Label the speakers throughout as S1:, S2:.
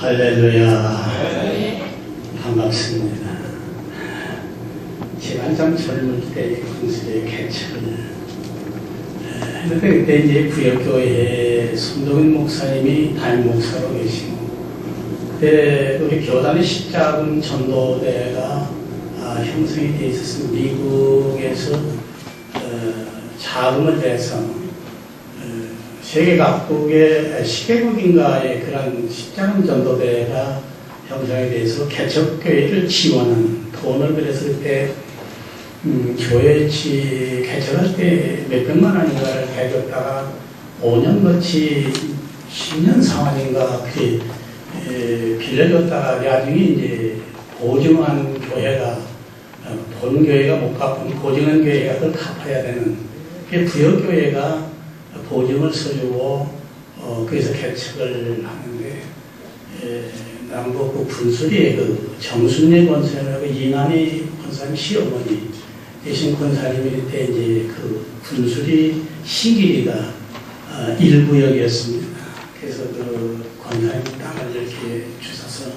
S1: 할렐루야. 반갑습니다. 제가 참 젊을 때 공수의 개척을 했는데 그때 이제 부역교회에 손동인 목사님이 담임 목사로 계시고 그때 우리 교단의 십자군 전도대가 형성이 되어 있어서 미국에서 자금을 대서 세계 각국의 10개국인가의 그런 십자군 전도대가 형성이 돼서 개척교회를 지원하는 돈을 그래서 그때 교회 개척할 때 몇백만 원인가를 해줬다가 5년치 10년 상환인가 그렇게 빌려줬다가 나중에 이제 보증한 교회가 본 교회가 못 갚은 보증한 교회가 그걸 갚아야 되는 그게 부역교회가 보증을 써주고 그래서 개척을 하는데 남북 군수리의 그 정순례 권사님하고 이난희 권사님 시어머니 대신 권사님일 때 이제 그 군수리 신길이가 일부역이었습니다. 그래서 그 권사님 땅을 이렇게 주셔서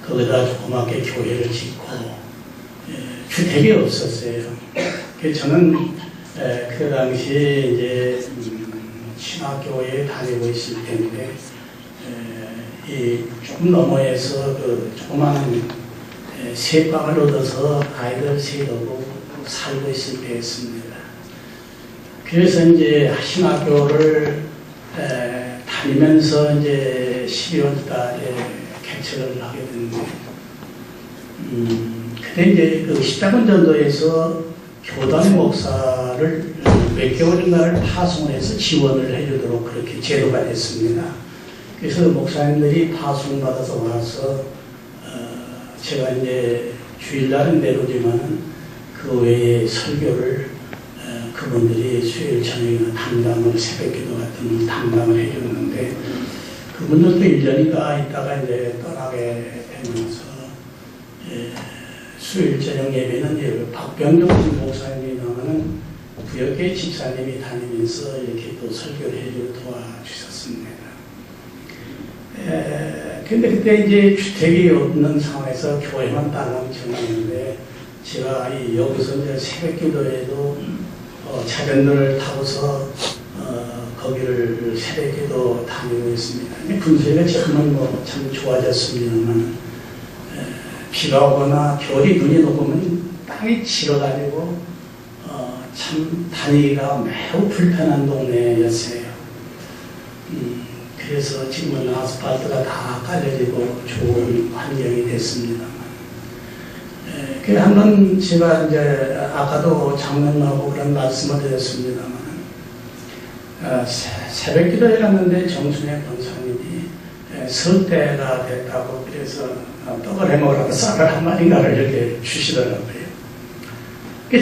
S1: 거기다 조그맣게 교회를 짓고 주택이 없었어요. 그래서 저는 그 당시에 이제 신학교에 다니고 있을 때인데 이 조금 너머에서 그 조그마한 새방을 얻어서 아이들 세우고 살고 있을 때였습니다. 그래서 이제 신학교를 다니면서 이제 12월 달에 개척을 하게 됐는데, 그때 이제 그 십자군 전도에서 교단 목사를 몇 개월인가를 파송을 해서 지원을 해주도록 그렇게 제도가 됐습니다. 그래서 목사님들이 파송받아서 와서 제가 이제 주일날은 내로지만 그 외에 설교를 그분들이 수요일 저녁에는 담당을 새벽기도 같은 걸 담당을 해주는데 그분들도 1년인가 있다가 이제 떠나게 되면서 수요일 저녁 예배는 박병정 목사님이 나오는 구역회 집사님이 다니면서 이렇게 또 설교를 해주고 도와주셨습니다. 근데 그때 이제 주택이 없는 상황에서 교회만 딸랑 정했는데 제가 여기서 이제 새벽 기도에도 차변도를 타고서 거기를 새벽 기도 다니고 있습니다. 분수가 지금은 뭐 참 좋아졌습니다만 비가 오거나 겨울이 눈이 녹으면 땅이 질어가지고 참 다니기가 매우 불편한 동네였어요. 그래서 지금은 아스팔트가 다 깔려지고 좋은 환경이 됐습니다만. 그래 한번 제가 이제 아까도 장로님하고 그런 말씀을 드렸습니다만, 새벽 기도에 갔는데 정순의 권사님이 설 때가 됐다고 그래서 떡을 해먹으라고 쌀을 한 마리인가를 이렇게 주시더라고요.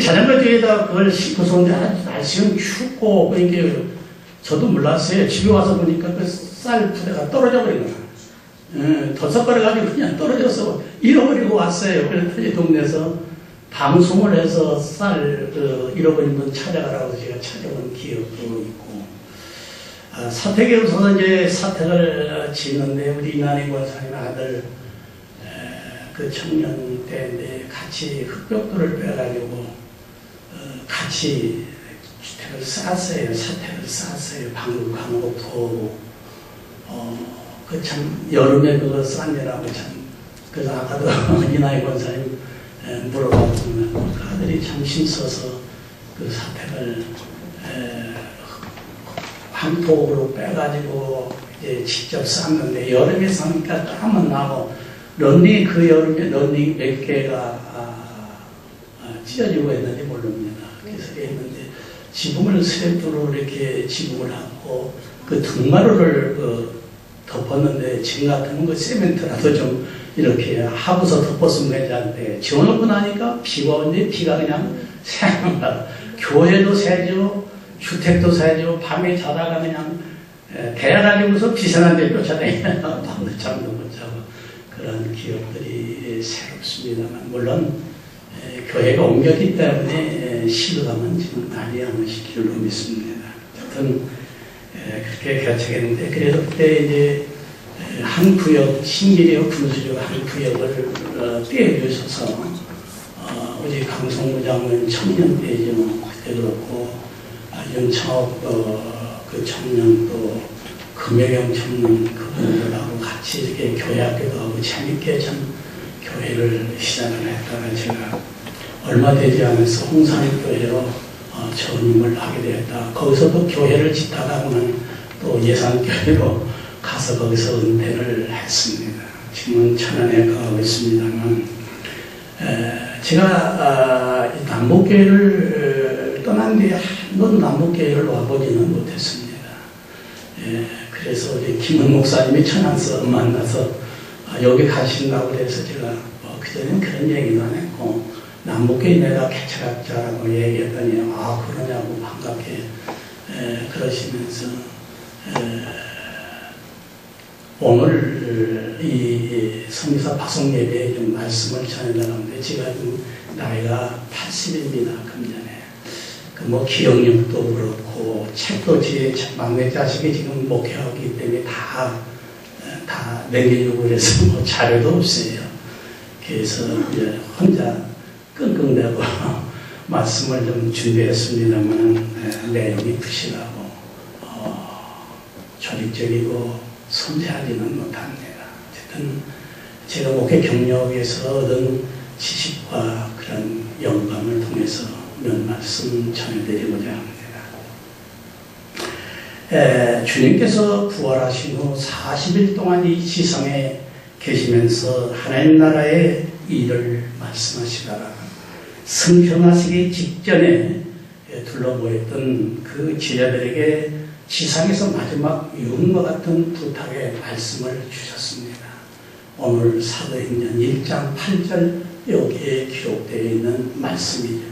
S1: 자전거 뒤에다 그걸 싣고서 오는데 날씨는 춥고 그러니까 저도 몰랐어요. 집에 와서 보니까 그 쌀 부대가 떨어져 버린 거야. 덜썩거려가지고 그냥 떨어져서 잃어버리고 왔어요. 그래서 동네에서 방송을 해서 쌀 잃어버린 분 찾아가라고 제가 찾아온 기억도 있고, 사택에 오셔서 이제 사택을 짓는데 우리 이난희 권사님 아들 그 청년 때인데 같이 흙벽돌을 빼가지고 같이 주택을 쌓았어요. 사택을 쌓았어요. 방금 가고 부어고 그 참 여름에 그거 쌓느라고 참. 그래서 아까도 이난희 권사님 물어봤지만 그 아들이 참 힘써서 그 사택을 한폭으로 빼가지고 이제 직접 쌓는데 여름에 쌓으니까 땀은 나고 런닝 그 여름에 런닝 몇 개가 찢어지고 했는지 모릅니다. 그래서 했는데 지붕을 스랩으로 이렇게 지붕을 하고 그 등마루를 덮었는데 지금 같으면 그 세멘트라도 좀 이렇게 하고서 덮었으면 괜찮은데 지어놓고 나니까 비가 오는데 비가 그냥 새는 교회도 새죠, 주택도 새죠. 밤에 자다가 그냥 대야가지고서 비상한 데 쫓아다니면 밤도 잠도 못 자고 그런 기억들이 새롭습니다만, 물론 교회가 옮겼기 때문에 시도하면 지금 난리 안 시킬 로 믿습니다. 하여튼 그렇게 개척했는데, 그래서 그때 이제 한 구역, 신길이와 분수리와 한 구역을 떼어주셔서 우리 강성구 장로님 청년 때죠. 그때 그렇고 윤창업 그 청년 또 금혜경 청년 그분들하고 같이 이렇게 교회 학교도 하고 재밌게 참 교회를 시작을 했다가 제가 얼마 되지 않아서 홍산교회로 전임을 하게 되었다. 거기서도 교회를 짓다가는 또 예산교회로 가서 거기서 은퇴를 했습니다. 지금은 천안에 가고 있습니다만, 제가 남북교회를 떠난 뒤에 한 번 남북교회를 와보지는 못했습니다. 그래서 우리 김은 목사님이 천안서 만나서 여기 가신다고 해서 제가 그전에는 그런 얘기도 안 했고, 남북교회 내가 개척학자라고 얘기했더니 그러냐고 반갑게 그러시면서 오늘 이 성미사 파송 예배에 좀 말씀을 전해달라는데 제가 좀 나이가 80입니다. 금년에. 뭐 기억력도 그렇고 책도 제 막내 자식이 지금 목회하기 때문에 다 남기려고 그래서 뭐 자료도 없어요. 그래서 이제 혼자 끙끙대고 말씀을 좀 준비했습니다만 내용이 부실하고 조직적이고 섬세하지는 못합니다. 어쨌든 제가 목회 경력에서 얻은 지식과 그런 영감을 통해서 몇 말씀 전해드리고자 합니다. 주님께서 부활하신 후 40일 동안 이 지상에 계시면서 하나님 나라의 일을 말씀하시다가 승천하시기 직전에 둘러보였던 그 제자들에게 지상에서 마지막 유언과 같은 부탁의 말씀을 주셨습니다. 오늘 사도행전 1장 8절 여기에 기록되어 있는 말씀이죠.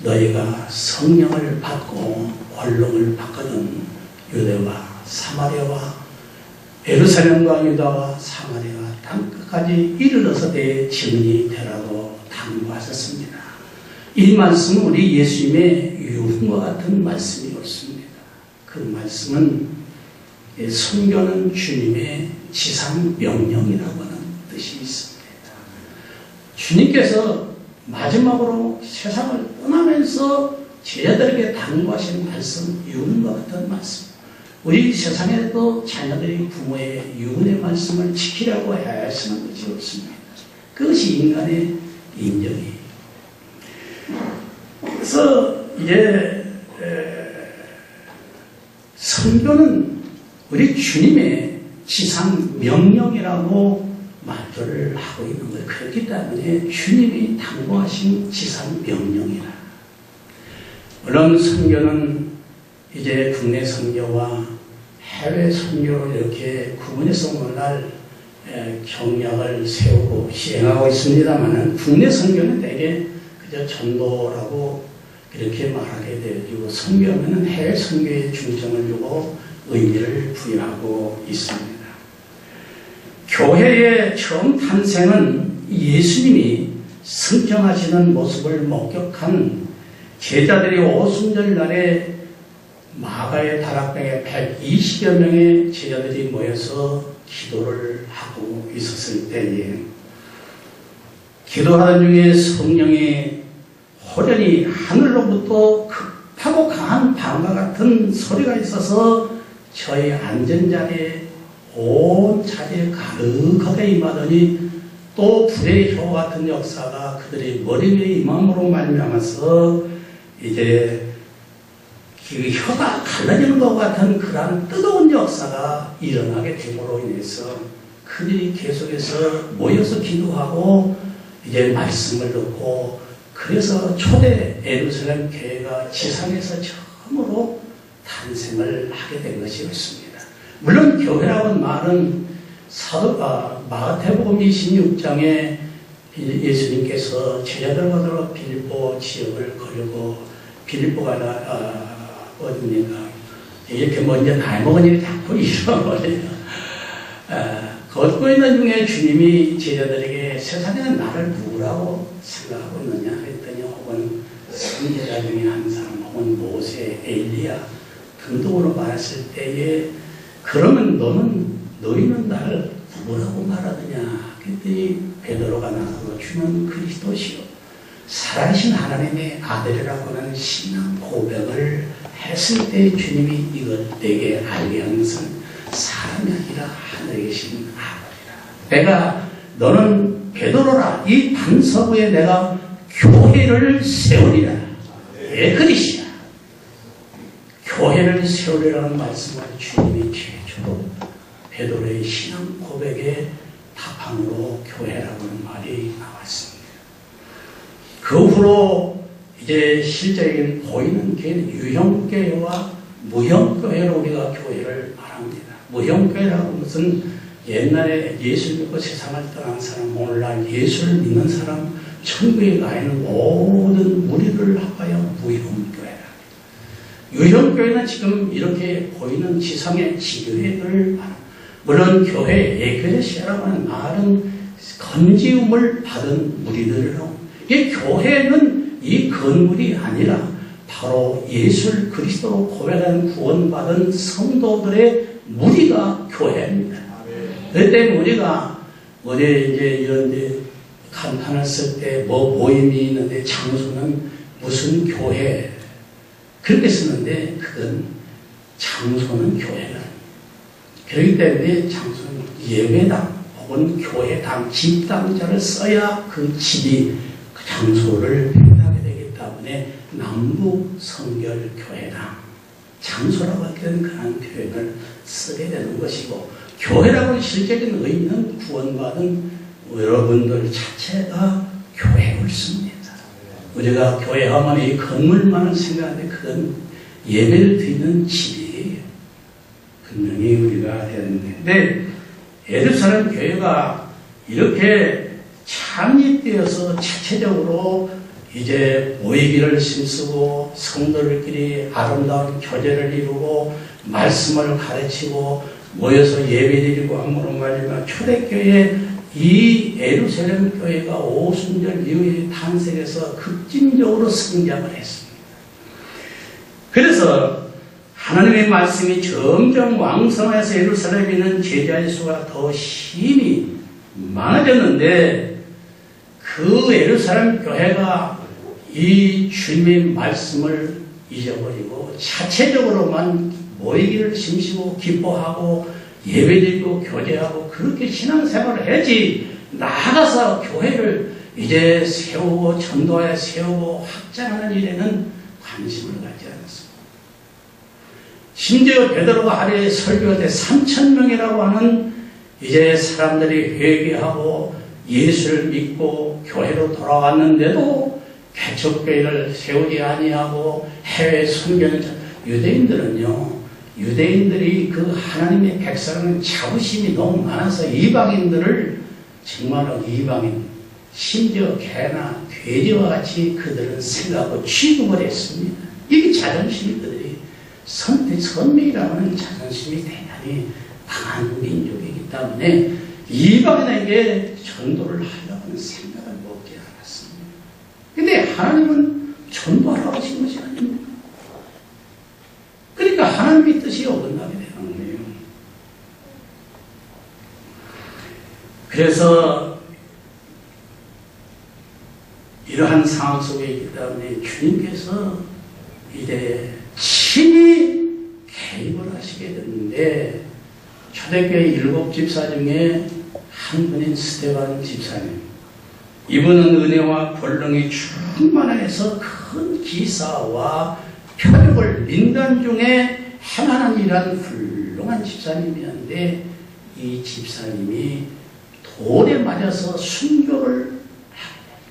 S1: 너희가 성령을 받고 권능을 받거든 유대와 사마리아와 예루살렘과 유다와 사마리아 땅끝까지 이르러서 내 증인이 되라고 당부하셨습니다. 이 말씀은 우리 예수님의 유언과 같은 말씀이 옳습니다. 그 말씀은 선교는 주님의 지상 명령이라고 하는 뜻이 있습니다. 주님께서 마지막으로 세상을 떠나면서 제자들에게 당부하신 말씀, 유언과 같은 말씀. 우리 세상에도 자녀들이 부모의 유언의 말씀을 지키라고 애쓰는 것이 없습니다. 그것이 인간의 인정이에요. 그래서 이제 선교는 우리 주님의 지상 명령이라고 말들을 하고 있는 거예요. 그렇기 때문에 주님이 당부하신 지상 명령이라. 물론 선교는 이제 국내 선교와 해외 선교를 이렇게 구분해서 오늘날 경략을 세우고 시행하고 있습니다만 국내 선교는 대개 그저 전도라고 이렇게 말하게 되어지고 선교하면 해외 선교에 중점을 두고 의미를 부여하고 있습니다. 교회의 처음 탄생은 예수님이 승천하시는 모습을 목격한 제자들이 오순절 날에 마가의 다락방에 120여 명의 제자들이 모여서 기도를 하고 있었을 때에 기도하는 중에 성령이 호련히 하늘로부터 급하고 강한 바람과 같은 소리가 있어서 저희 앉은 자리에 온 자리에 가득하게 임하더니 또 불의 효 같은 역사가 그들의 머리 위에 임함으로 말미암아서 이제 그 혀가 갈라지는 것 같은 그러한 뜨거운 역사가 일어나게 됨으로 인해서 그들이 계속해서 모여서 기도하고 이제 말씀을 듣고 그래서 초대 예루살렘 교회가 지상에서 처음으로 탄생을 하게 된 것이 었습니다. 물론 교회라는 말은 마가복음 26장에 예수님께서 제자들과 더불어 빌립보 지역을 거르고 빌립보가 어딥니까? 이렇게 먼저 나이 먹은 일이 자꾸 잃어버려요. 걷고 있는 중에 주님이 제자들에게 세상에는 나를 누구라고 생각하고 있느냐 했더니 혹은 선지자 중에 한 사람 혹은 모세, 엘리야 등등으로 말했을 때에 그러면 너희는 나를 누구라고 말하느냐 그랬더니 베드로가 나서고 주는 그리스도시요 살아계신 하나님의 아들이라고 하는 신앙 고백을 했을 때 주님이 이걸 내게 알게 하는 것은 사람이 아니라 하늘에 계신 아버지라. 너는 베드로라. 이 반석 위에 내가 교회를 세우리라. 그리시야. 교회를 세우리라는 말씀을 주님이 최초로 베드로의 신앙 고백의 답항으로 교회라고 하는 말이 나왔습니다. 그 후로 이제 실제적인 보이는 교회는 유형교회와 무형교회로 우리가 교회를 말합니다. 무형교회라고 하는 것은 옛날에 예수를 믿고 세상을 떠난 사람, 오늘날 예수를 믿는 사람, 천국에 가 있는 모든 무리를 합하여 무형교회라. 유형교회는 지금 이렇게 보이는 지상의 지교회를 말합니다. 물론 교회, 에클레시아라고 하는 말은 건지움을 받은 무리들이라고. 이 교회는 이 건물이 아니라 바로 예수를 그리스도로 고백하는 구원받은 성도들의 무리가 교회입니다. 그때 우리가 어디 이제 이런데 간판을 쓸 때 뭐 모임이 있는데 장소는 무슨 교회 그렇게 쓰는데 그건 장소는 교회가 그렇기 때문에 장소는 예배당 혹은 교회당 집당자를 써야 그 집이 그 장소를 표현하게 되기 때문에 남북 성결 교회당 장소라고 할 때는 그런 표현을 쓰게 되는 것이고 교회라고 하는 실제적인 의미는 구원받은 여러분들 자체가 교회를 씁니다. 우리가 교회 하면 이 건물만을 생각하는데 그건 예배를 드리는 집이에요. 분명히 우리가 되는데 근데 예루살렘 교회가 이렇게 창립되어서 자체적으로 이제 모이기를 힘쓰고 성도들끼리 아름다운 교제를 이루고 말씀을 가르치고 모여서 예배드리고 함으로 말미암아 초대교회 이 예루살렘 교회가 오순절 이후에 탄생해서 급진적으로 성장을 했습니다. 그래서 하나님의 말씀이 점점 왕성해서 예루살렘에 있는 제자의 수가 더 힘이 많아졌는데 그 예루살렘 교회가 이 주님의 말씀을 잊어버리고 자체적으로만 모이기를 힘쓰고 기뻐하고 예배드리고 교제하고 그렇게 신앙생활을 해야지 나아가서 교회를 이제 세우고 전도하여 세우고 확장하는 일에는 관심을 갖지 않았습니다. 심지어 베드로가 하루에 설교할 때 3,000명이라고 하는 이제 사람들이 회개하고 예수를 믿고 교회로 돌아왔는데도 개척교회를 세우지 아니하고 해외 선교는 유대인들이 그 하나님의 백성은 자부심이 너무 많아서 이방인들을 정말로 이방인 심지어 개나 돼지와 같이 그들은 생각하고 취급을 했습니다. 이게 자존심이 그들이 선명이라고 하는 자존심이 대단히 강한 민족이기 때문에 이방인에게 전도를 하려고 하는 생각을 먹지 않았습니다. 근데 하나님은 전도하라고 하신 것이 아닙니다. 그러니까 하나님의 뜻이 어긋나게 되는 거예요. 그래서 이러한 상황 속에 있기 때문에 주님께서 이제 친히 개입을 하시게 됐는데 초대교회 7집사 중에 한 분인 스데반 집사님 이분은 은혜와 권능이 충만해서 큰 기사와 표적을 민간 중에 행하는 일한 훌륭한 집사님이었는데 이 집사님이 돌에 맞아서 순교를 하게 됩니다.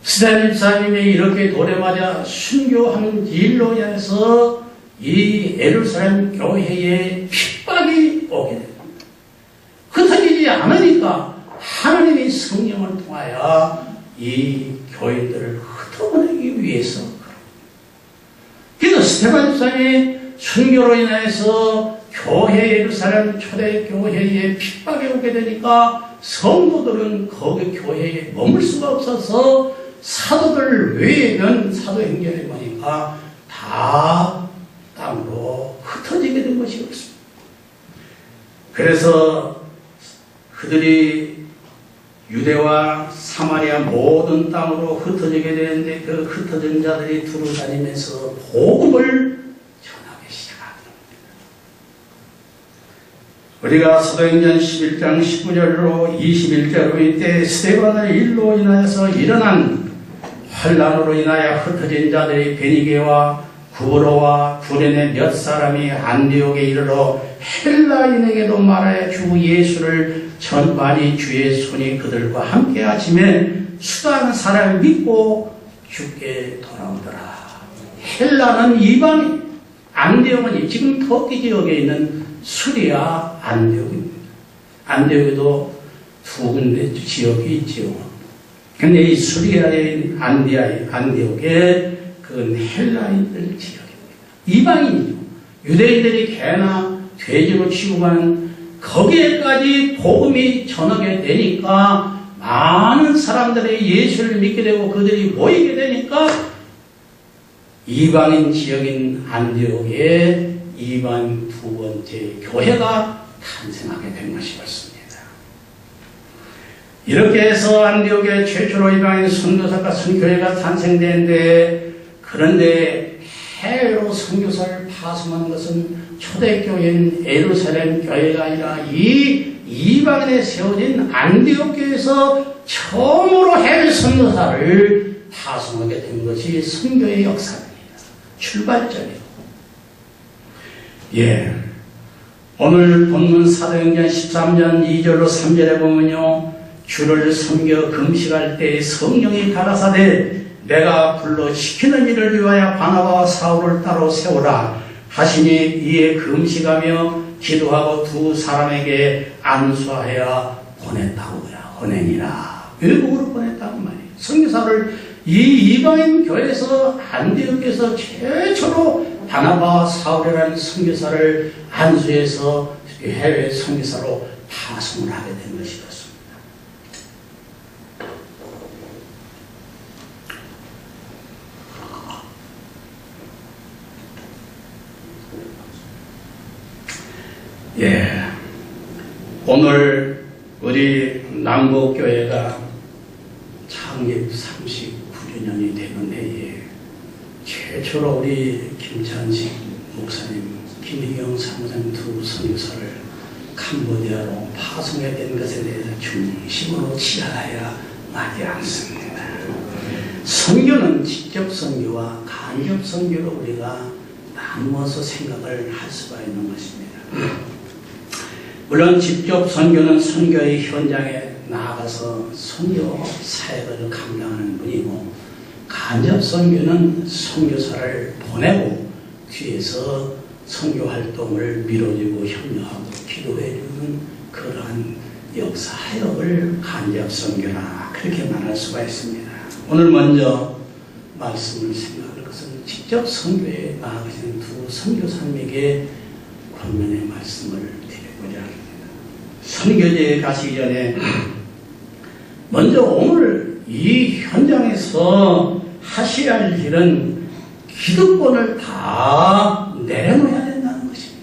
S1: 스데반 집사님이 이렇게 돌에 맞아 순교한 일로 인해서 이 예루살렘 교회에 핍박이 오게 됩니다. 흩어지지 않으니까 하나님의 성령을 통하여 이 교인들을 흩어보내기 위해서 그래서 스데반 집사님이 순교로 인해서 교회 예루살렘 초대교회에 핍박이 오게 되니까 성도들은 거기 교회에 머물 수가 없어서 사도들 외에는 사도행전에 보니까 다 땅으로 흩어지게 된 것이 없습니다. 그래서 그들이 유대와 사마리아 모든 땅으로 흩어지게 되는데 그 흩어진 자들이 두루 다니면서 복음을 전하기 시작합니다. 우리가 사도행전 11장 19절로 21절로 이때 스데반의 일로 인하여서 일어난 환난으로 인하여 흩어진 자들이 베니게와 구브로와 구레네 몇 사람이 안디옥에 이르러 헬라인에게도 말하여 주 예수를 전반이 주의 손이 그들과 함께 하심에 수다하는 사람을 믿고 죽게 돌아오더라. 헬라는 이방인, 안디옥은 지금 터키 지역에 있는 수리아 안디옥입니다. 안디옥에도 두 군데 지역이 있지요. 근데 이 수리아의 안디옥에 그건 헬라인들 지역입니다. 이방인이죠. 유대인들이 개나 돼지로 취급하는 거기에까지 복음이 전하게 되니까 많은 사람들이 예수를 믿게 되고 그들이 모이게 되니까 이방인 지역인 안디옥에 이방 두 번째 교회가 탄생하게 된 것이 었습니다. 이렇게 해서 안디옥에 최초로 이방인 선교사가 선교회가 탄생되는데, 그런데 해외로 선교사를 파송하는 것은 초대교회인 예루살렘 교회가 아니라 이 이방인에 세워진 안디옥 교회에서 처음으로 해외 선교사를 파송하게 된 것이 선교의 역사입니다. 출발점이에요. 예. 오늘 본문 사도행전 13장 2절로 3절에 보면요, 주를 섬겨 금식할 때 성령이 가라사대 내가 불러 시키는 일을 위하여 바나바와 사울을 따로 세우라 하시니 이에 금식하며 기도하고 두 사람에게 안수하여 보냈다고요. 보내니라. 외국으로 보냈다고 말이에요. 선교사를 이 이방인 교회에서 안디옥에서 최초로 바나바와 사울이라는 선교사를 안수해서 해외 선교사로 파송을 하게 된 것이었습니다. 예, 오늘 우리 남북교회가 창립 39주년이 되는 해에 최초로 우리 김찬식 목사님, 김희경 사무장 두 선교사를 캄보디아로 파송해 된 것에 대해서 중심으로 치하여야 하지 않습니다. 선교는 직접 선교와 간접 선교로 우리가 나누어서 생각을 할 수가 있는 것입니다. 물론 직접 선교는 선교의 현장에 나아가서 선교 사역을 감당하는 분이고, 간접 선교는 선교사를 보내고 뒤에서 선교 활동을 밀어주고 협력하고 기도해주는 그러한 역사 사역을 간접 선교라 그렇게 말할 수가 있습니다. 오늘 먼저 말씀을 생각할 것은 직접 선교에 나아가시는 두 선교사님에게 권면의 말씀을 드리고자 합니다. 선교지에 가시기 전에 먼저 오늘 이 현장에서 하셔야 할 일은 기득권을 다 내려놓아야 된다는 것입니다.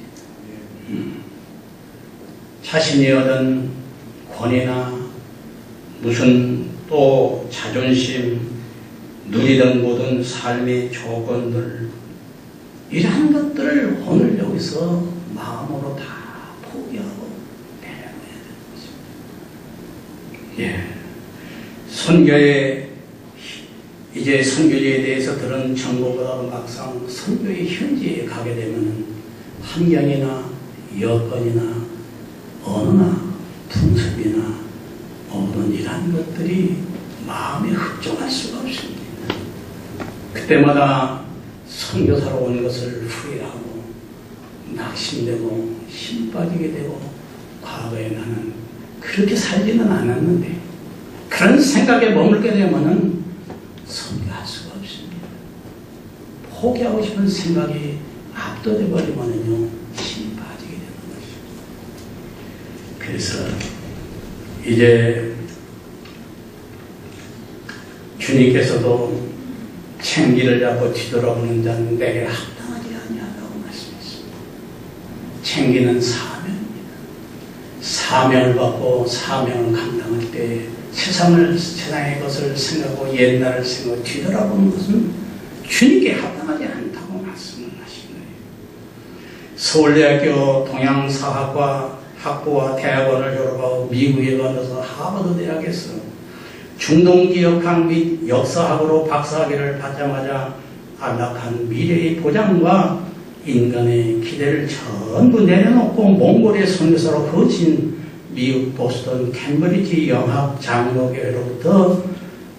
S1: 자신이 얻은 권위나 무슨 또 자존심, 누리던 모든 삶의 조건들, 이러한 것들을 오늘 여기서 마음으로 다 포기하고 내려놔야 되는 것입니다. 예. 선교에, 이제 선교지에 대해서 들은 정보가 막상 선교의 현지에 가게 되면 환경이나 여건이나 언어나 풍습이나 모든 이러한 것들이 마음에 흡족할 수가 없습니다. 그때마다 선교사로 온 것을 후회하고 낙심되고 힘 빠지게 되고, 과거에 나는 그렇게 살지는 않았는데 그런 생각에 머물게 되면은 선교할 수가 없습니다. 포기하고 싶은 생각이 압도돼 버리면은요 힘이 빠지게 되는 것입니다. 그래서 이제 주님께서도 챙기를 잡고 뒤돌아보는 자는 내게 합당하지 아니하다고 말씀했습니다. 챙기는 사명입니다. 사명을 받고 사명을 감당할 때 세상의 것을 생각하고 옛날을 생각하고 뒤돌아보는 것은 주님께 합당하지 않다고 말씀을 하신 거예요. 서울대학교 동양사학과 학부와 대학원을 졸업하고 미국에 가서 하버드 대학에서 중동지역학 및 역사학으로 박사학위를 받자마자 안락한 미래의 보장과 인간의 기대를 전부 내려놓고 몽골의 선교사로 거친 미국 보스턴 캠브리지 영학 장로교회로부터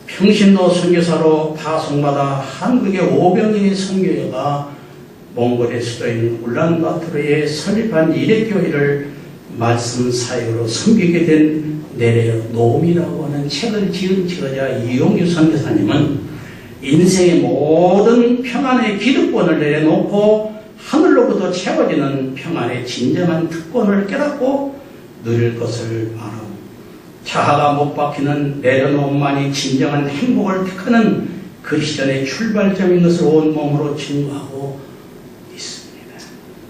S1: 평신도 선교사로 파송받아 한국의 500인의 선교회가 몽골의 수도인 울란바토르에 설립한 이레교회를 말씀 사역으로 섬기게 된 내려놓음이라고 하는 책을 지은 저자 이용규 선교사님은 인생의 모든 평안의 기득권을 내려놓고 하늘로부터 채워지는 평안의 진정한 특권을 깨닫고 누릴 것을 말하고 자아가 못 박히는 내려놓음만이 진정한 행복을 택하는 그리스도의 출발점인 것을 온몸으로 증거하고 있습니다.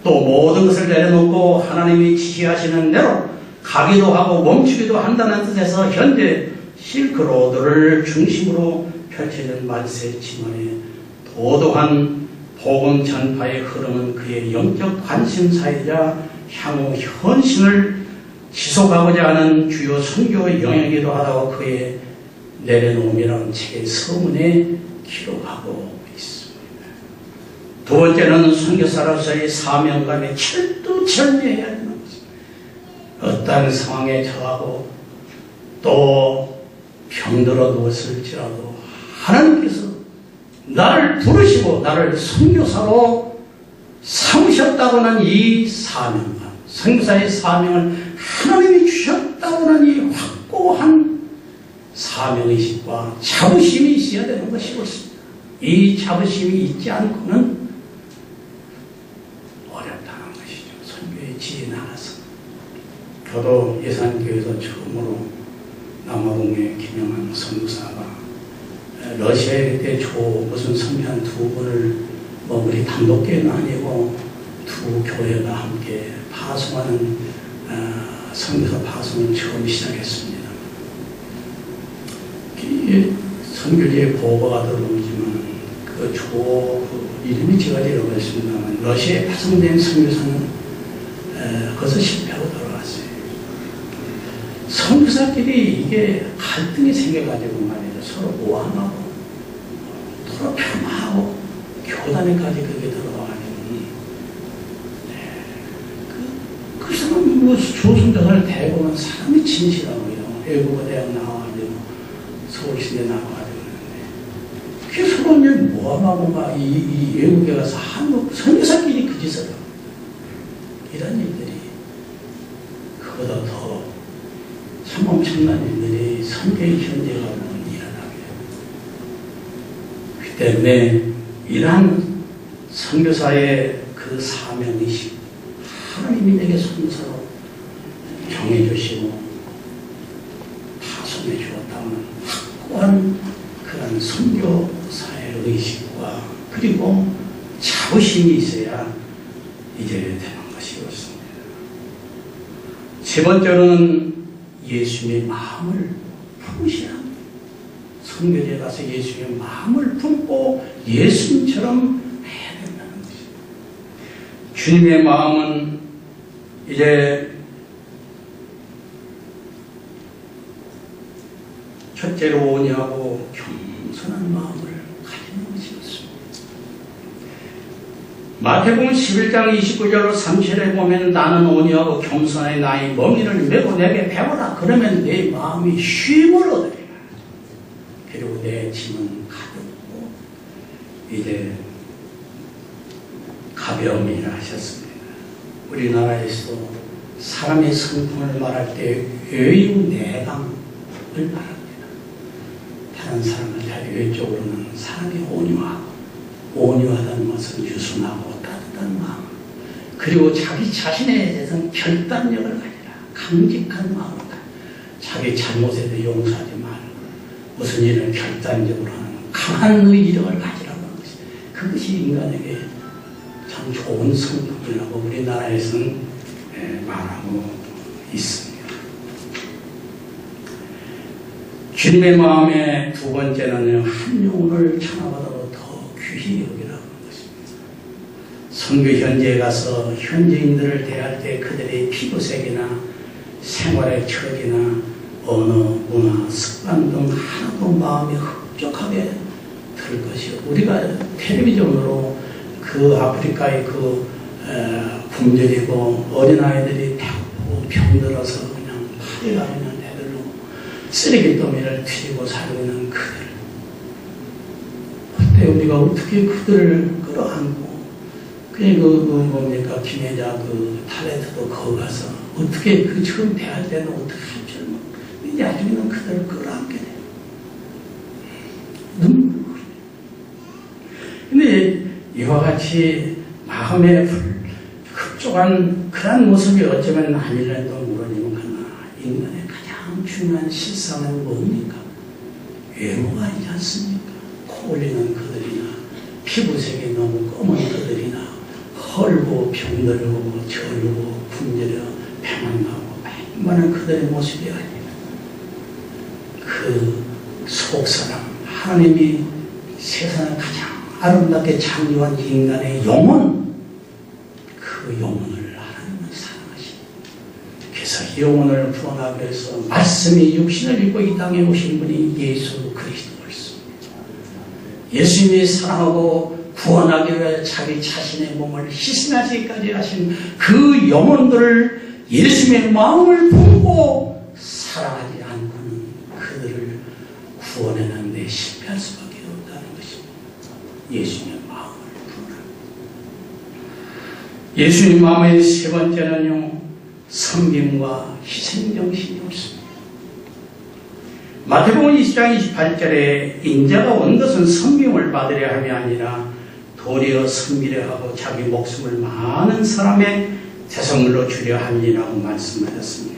S1: 또 모든 것을 내려놓고 하나님이 지시하시는 대로 가기도 하고 멈추기도 한다는 뜻에서 현재 실크로드를 중심으로 펼쳐진 말세 진원의 도도한 복음 전파의 흐름은 그의 영적 관심사이자 향후 헌신을 지속하고자 하는 주요 선교 영역이기도 하다고 그의 내려놓음이라는 책의 서문에 기록하고 있습니다. 두 번째는 선교사로서의 사명감에 철두철미해야 하는 것입니다. 어떤 상황에 처하고 또 병들어 누웠을지라도 하나님께서 나를 부르시고 나를 선교사로 삼으셨다고는 이 사명감, 선교사의 사명을 하나님이 주셨다고는 이 확고한 사명의식과 자부심이 있어야 되는 것이 옳습니다. 이 자부심이 있지 않고는 어렵다는 것이죠. 선교의 지에 나가서. 저도 예산교회에서 처음으로 남아공의 김영환 선교사가 러시아에 그때 무슨 선교한 두 분을 우리 단독교회는 아니고 두 교회가 함께 파송하는 선교사 파송을 처음 시작했습니다. 선교지에 보고가 들어오지만 그 이름이 제가 잃어버렸습니다만 러시아에 파송된 선교사는 거기서 실패하고 돌아갔어요. 선교사끼리 이게 갈등이 생겨가지고 말이죠. 서로 모함하고 서로 폄하하고 교단에까지 그렇게 들어가가지고 그 사람 조선교사를 대보면 사람이 진실하고요. 외국어 대학 나와가지고 서울시대 나와가지고 그러는데 그게 서로 이제 모함하고 막 이 외국에 가서 한국 선교사끼리 그 짓을 하고 이런 일들이 그보다 더 참 엄청난 일들이 선교의 현재가 일어나게 그 때문에 이러한 선교사의 그 사명의식 하나님이 내게 선교사로 정해주시고 파송해 주었다는 확고한 그런 선교사의 의식과 그리고 자부심이 있어야 이제 되는 것이 옳습니다. 세 번째로는 예수님의 마음을 품으시라. 선교지에 가서 예수님의 마음을 품고 예수님처럼 해야 된다는 것입니다. 주님의 마음은 이제 첫째로 온유하고 겸손한 마음을 가지는 것이었습니다. 마태복음 11장 29절 30절에 보면 나는 온유하고 겸손하여 나의 멍에를 메고 내게 배워라. 그러면 내 마음이 쉼을 얻으리라. 그리고 내 짐은 가볍고 이제 가벼움이라 하셨습니다. 우리나라에서도 사람의 성품을 말할 때 외유내강을 말합니다. 다른 사람을 잘 외적으로는 사람이 온유하다는 것은 유순하고 따뜻한 마음, 그리고 자기 자신에 대해서는 결단력을 가지라. 강직한 마음을 가지라. 자기 잘못에 대해 용서하지 말고 무슨 일을 결단적으로 하는 강한 의지력을 가지라고 하는 것이, 그것이 인간에게 참 좋은 성품이라고 우리나라에서는 말하고 있습니다. 주님의 마음의 두 번째는 한 영혼을 천하보다도 더 귀히 여기라고 하는 것입니다. 선교 현지에 가서 현지인들을 대할 때 그들의 피부색이나 생활의 처지나 언어, 문화, 습관 등 하나도 마음이 흡족하게 들 것이요. 우리가 텔레비전으로 그 아프리카의 그 굶주리고 어린아이들이 배고프고 병들어서 그냥 파리가 있는 애들로 쓰레기더미를 튀고 살고 있는 그들, 그때 우리가 어떻게 그들을 끌어안고 그냥 뭡니까 김혜자 그 탤런트도 거기 가서 어떻게 그 처음 대할 때는 어떻게 할 줄 모르고 이제 나중에는 그들을 끌어안게 돼요. 눈물. 근데 이와 같이 마음의 급족한 그런 모습이 어쩌면 아닐는도 모르지만 그러나 인간의 가장 중요한 실상은 뭡니까? 외모가 있지 않습니까? 코 올리는 그들이나 피부색이 너무 검은 그들이나 헐고 병들고 절고 굶주려 배만나고 많은 그들의 모습이 아니라 그 속사람 하나님이 세상을 가장 아름답게 창조한 인간의 영혼, 그 영혼을 하나님은 사랑하십니다. 그래서 이 영혼을 구원하기 위해서 말씀이 육신을 입고 이 땅에 오신 분이 예수 그리스도였습니다. 예수님이 사랑하고 구원하기 위해 자기 자신의 몸을 희생하시기까지 하신 그 영혼들을 예수님의 마음을 품고 사랑하지 않고는 그들을 구원해내는데 실패할 수밖에 없다는 것입니다. 예수님의 마음을 품으라. 예수님 마음의 세 번째는요, 섬김과 희생정신이 없습니다. 마태복음 20장 28절에 인자가 온 것은 섬김을 받으려 함이 아니라 도리어 섬기려 하고 자기 목숨을 많은 사람의 대성물로 주려 함이라고 말씀하셨습니다.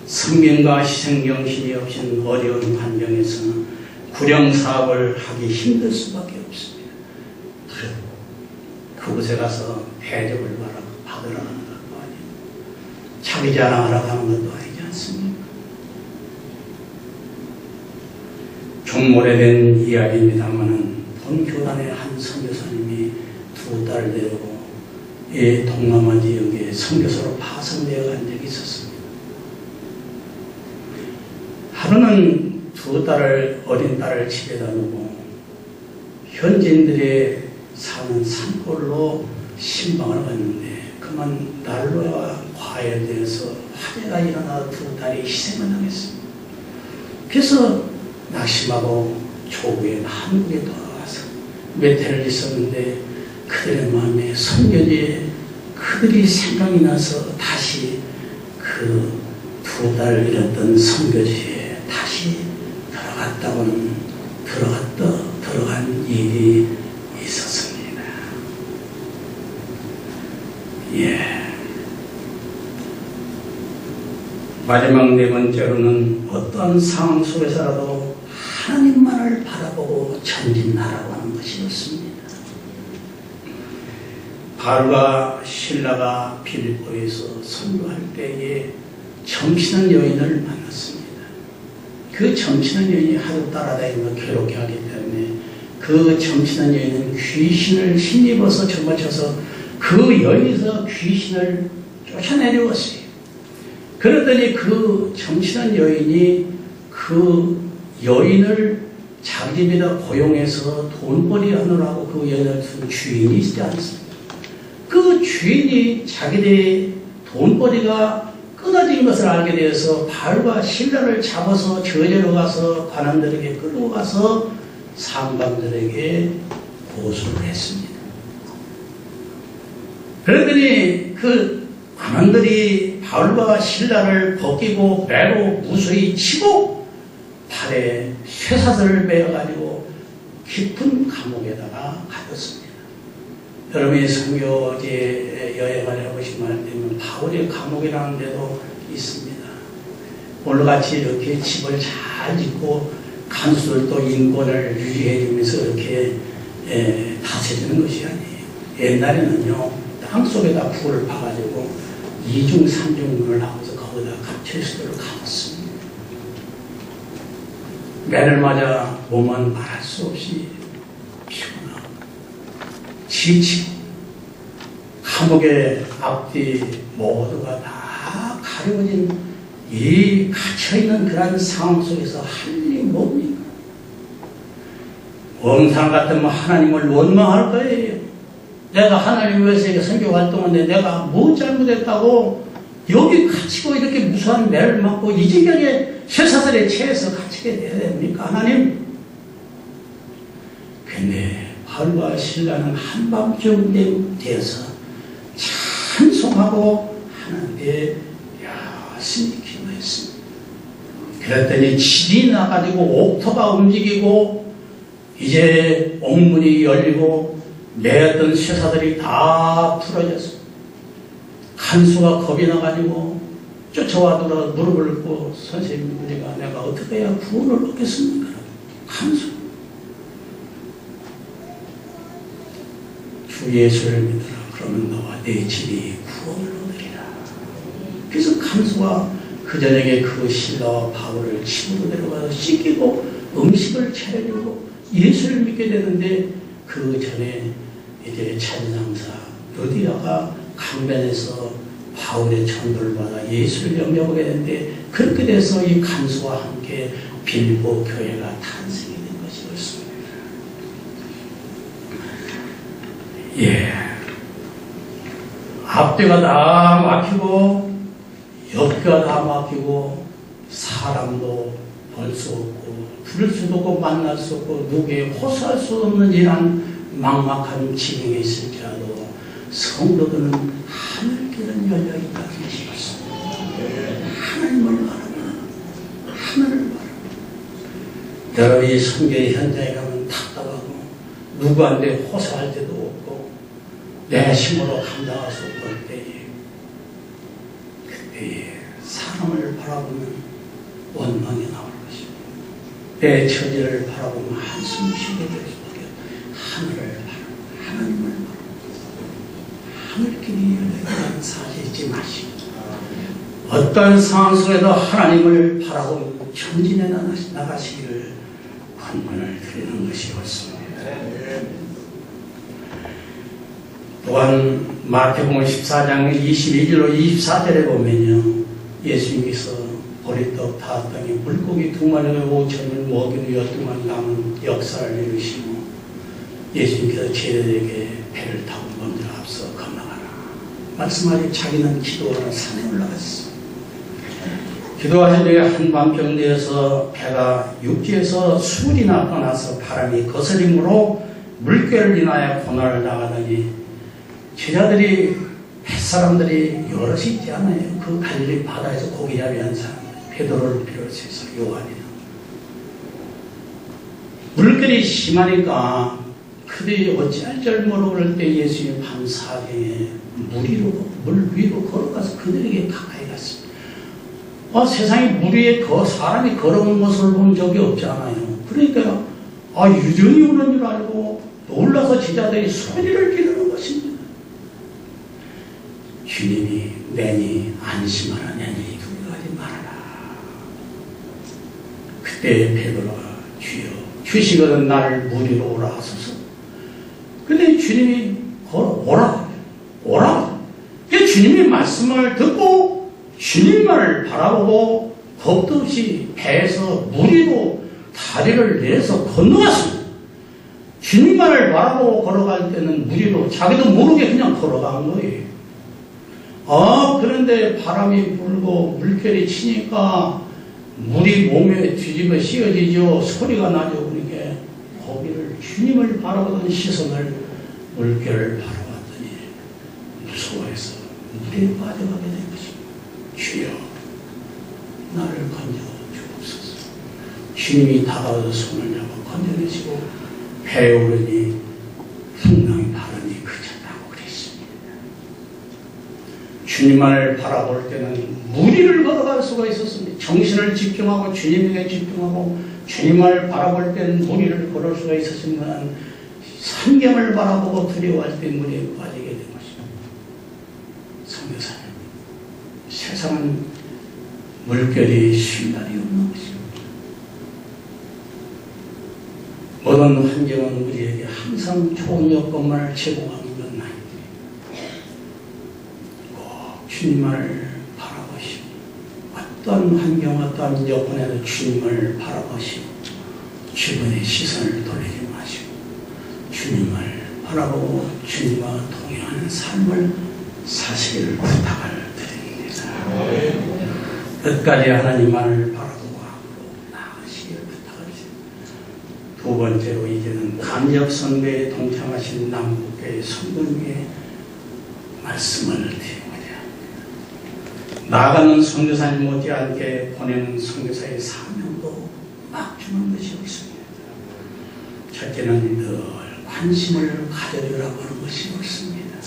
S1: 섬김과 희생정신이 없인 어려운 환경에서는 구령사업을 하기 힘들 수밖에 없습니다. 그래도 그곳에 가서 대접을 받으러 가는 것도 아니고 자기 자랑하러 가는 것도 아니지 않습니까? 좀 오래된 이야기입니다만은 본 교단의 한 선교사님이 두 딸을 데리고 이 동남아 지역에 선교사로 파송되어 간 적이 있었습니다. 하루는 두 딸을, 어린 딸을 집에다 놓고 현지인들이 사는 산골로 신방을 갔는데 그만 난로와 과에 대해서 화재가 일어나 두 딸이 희생을 당했습니다. 그래서 낙심하고 조국에 한국에 돌아와서 몇 해를 있었는데 그들의 마음에 선교지에 그들이 생각이 나서 다시 그 두 달 잃었던 선교지에 다시 들어간 일이 있었습니다. 예. 마지막 네 번째로는 어떠한 상황 속에서라도 하나님만을 바라보고 전진하라고 하는 것이었습니다. 바울과 실라가 빌립보에서 선교할 때에 점치는 여인을 만났습니다. 그 점치는 여인이 하루 따라다니며 괴롭게 하기 때문에 그 점치는 여인은 귀신을 힘입어서 접어쳐서 그 여인에서 귀신을 쫓아내려왔어요. 그러더니 그 점치는 여인이 그 여인을 자기 집에다 고용해서 돈벌이 하느라고 그 여인을 둔 주인이 있지 않습니까? 그 주인이 자기들의 돈벌이가 끊어진 것을 알게 되어서 바울과 실라를 잡아서 저지로 가서 관원들에게 끌고 가서 상관들에게 고소를 했습니다. 그러더니 그 관원들이 바울과 실라를 벗기고 배로 무수히 치고 팔에 쇠사슬을 매어가지고 깊은 감옥에다가 가뒀습니다. 여러분이 선교지에 여행을 해보시면 알면 바울의 감옥이라는 데도 있습니다. 오늘같이 이렇게 집을 잘 짓고 간수들도 인권을 유지해주면서 이렇게 다스리는 것이 아니에요. 옛날에는요, 땅속에다 불을 파가지고 2중 3중문을 하고서 거기다 갇혀있도록 가뒀습니다. 매를 맞아 몸은 말할 수 없이 피곤하고 지치고 감옥의 앞뒤 모두가 다 가려진 이 갇혀있는 그런 상황 속에서 할 일이 뭡니까? 원상 같으면 하나님을 원망할 거예요. 내가 하나님 위해서 선교 활동하는데 내가 뭐 잘못했다고 여기 갇히고 이렇게 무수한 매를 맞고 이 지경에 쇠사슬에 채해서 갇히게 돼야 됩니까? 하나님? 근데 바울과 실라는 한밤중 되어서 찬송하고 하나님께 열심히 기도했습니다. 그랬더니 질이 나가지고 옥토가 움직이고 이제 옥문이 열리고 매었던 쇠사들이 다 풀어졌어. 간수가 겁이 나가지고 쫓아와더라 무릎을 꿇고 선생님 우리가 내가 어떻게 해야 구원을 얻겠습니까? 간수. 주 예수를 믿어라. 그러면 너와 내 집이 구원을 얻으리라. 그래서 간수가 그 저녁에 그 신라와 바울을 집으로 데려가서 씻기고 음식을 차려주고 예수를 믿게 되는데 그 전에 이제 찬상사 루디아가 강변에서 바울의 전도를 받아 예수를 영접하게 되는데 그렇게 돼서 이 간수와 함께 빌보 교회가 탄생이 된 것이 옳습니다. 예. 앞뒤가 다 막히고 옆뒤가 다 막히고 사람도 볼 수 없고 부를 수도 없고 만날 수 없고 누구에 호소할 수 없는 이런 막막한 지경에 있을지라도 성도들은 하늘길은 열려있다는 것이 맞습니다. 하나님을 바라보는 하늘을 바라보는 여러분이 선교의 현장에 가면 답답하고 누구한테 호소할 때도 없고 내 힘으로 감당할 수 없을 때에 그때에 사람을 바라보면 원망이 나올 것입니다. 내 처지를 바라보면 한숨 쉬게 될 수밖에 없습니다. 하늘을 바라보고 하나님을 바라보고 하늘길이 열려있다는 사실 잊지 마시고 어떤 상황 속에도 하나님을 바라보고 전진해 나가시기를 권면을 드리는 것이 옳습니다. 또한 마태복음 14장 22절로 24절에 보면요 예수님께서 보리떡 5덩이 물고기 2마리에 5천을 먹인 12만 남은 역사를 이루시고 예수님께서 제자들에게 배를 타고 먼저 앞서 건너가라 말씀하니 자기는 기도하러 산에 올라갔어. 기도하신 뒤에 한밤병 되어서 배가 육지에서 수리나 떠나서 바람이 거스림으로 물결을 인하여 고난을 당하더니 제자들이 햇사람들이 여럿이 있지 않아요. 그 갈릴리 바다에서 고기잡이한 사람 베드로를 비롯해서 요한이나 물결이 심하니까 그들이 어찌할 줄 모를 때 예수님 밤 4경에 물 위로 걸어가서 그들에게 가까이 갔습니다. 세상에 물 위에 사람이 걸어오는 모습을 본 적이 없잖아요. 그러니까 유전이 오는 줄 알고 놀라서 제자들이 소리를 지르는 것입니다. 주님이 내니 안심하라냐니 두려워하지 말아라. 그때 베드로가 주여 주시거든 나를 물 위로 오라 하소서. 근데 주님이 오라. 주님의 말씀을 듣고 주님만을 바라보고 겁도 없이 배에서 물 위로 다리를 내서 건너갔습니다. 주님만을 바라보고 걸어갈 때는 물 위로 자기도 모르게 그냥 걸어간 거예요. 그런데 바람이 불고 물결이 치니까 물이 몸에 뒤집어 씌어지죠. 소리가 나죠. 그러니까 거기를 주님을 바라보던 시선을 물결을 바라봤더니 무서워해서 물에 빠져가게 된 것입니다. 주여 나를 건져 주옵소서. 주님이 다가와서 손을 잡아 건져내시고 배에 오르니 풍랑이 바람이 그쳤다고 그랬습니다. 주님만을 바라볼 때는 무리를 걸어갈 수가 있었습니다. 정신을 집중하고 주님에게 집중하고 주님을 바라볼 때는 무리를 걸을 수가 있었지만 성경을 바라보고 두려워할 때 무리에 빠지게 된 것입니다. 선교사님, 세상은 물결이 쉴 날이 없는 것입니다. 모든 환경은 우리에게 항상 좋은 여건만을 제공하는 건 아닙니다. 꼭 주님만을 바라보시고 어떤 환경, 어떤 여건에도 주님을 바라보시고 주변의 시선을 돌리지 마시고 주님을 바라보고 주님과 동행하는 삶을 사시기를 부탁을 드립니다. 끝까지 하나님만을 바라보고 앞으로 나아가시기를 부탁드립니다. 두 번째로 이제는 간접선교에 동참하신 남북교회 선교회의 말씀을 드리고자 합니다. 나아가는 선교사님 못지않게 보내는 선교사의 사명도 막중한 것이 있습니다. 첫째는 늘 관심을 가져주라고 하는 것이 옳습니다.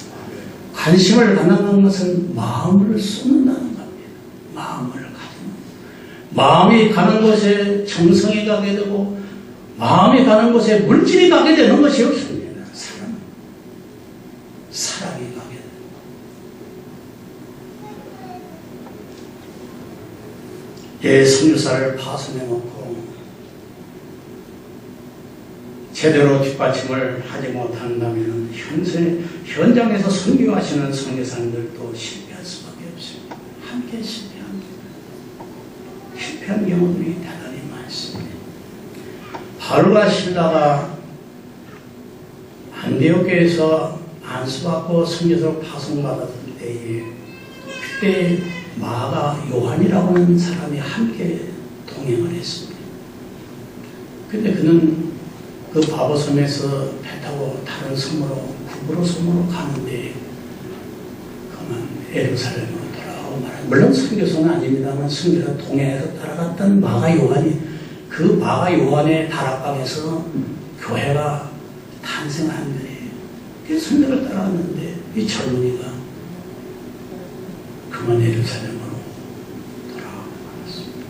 S1: 관심을 갖는다는 것은 마음을 쏟는다는 겁니다. 마음을 가지는. 마음이 가는 곳에 정성이 가게 되고 마음이 가는 곳에 물질이 가게 되는 것이 없습니다. 사랑이 가게 됩니다. 성유사를 파손해놓고 제대로 뒷받침을 하지 못한다면 현장에서 선교하시는 선교사님들도 실패할 수밖에 없습니다. 함께 실패합니다. 실패한 경우들이 대단히 많습니다. 바울과 실라가 안디옥에서 안수받고 선교사로 파송받았을 때에 그때 마가 요한이라고 하는 사람이 함께 동행을 했습니다. 근데 그는 그 바보섬에서 배 타고 다른 섬으로 구브로 섬으로 가는데 그만 예루살렘으로 돌아가고 말합니다. 물론 선교사는 아닙니다만 선교사 동행해서 따라갔던 마가 요한이 그 마가 요한의 다락방에서 교회가 탄생한 거예요. 그 선교를 따라갔는데 이 젊은이가 그만 예루살렘으로 돌아가고 말았습니다.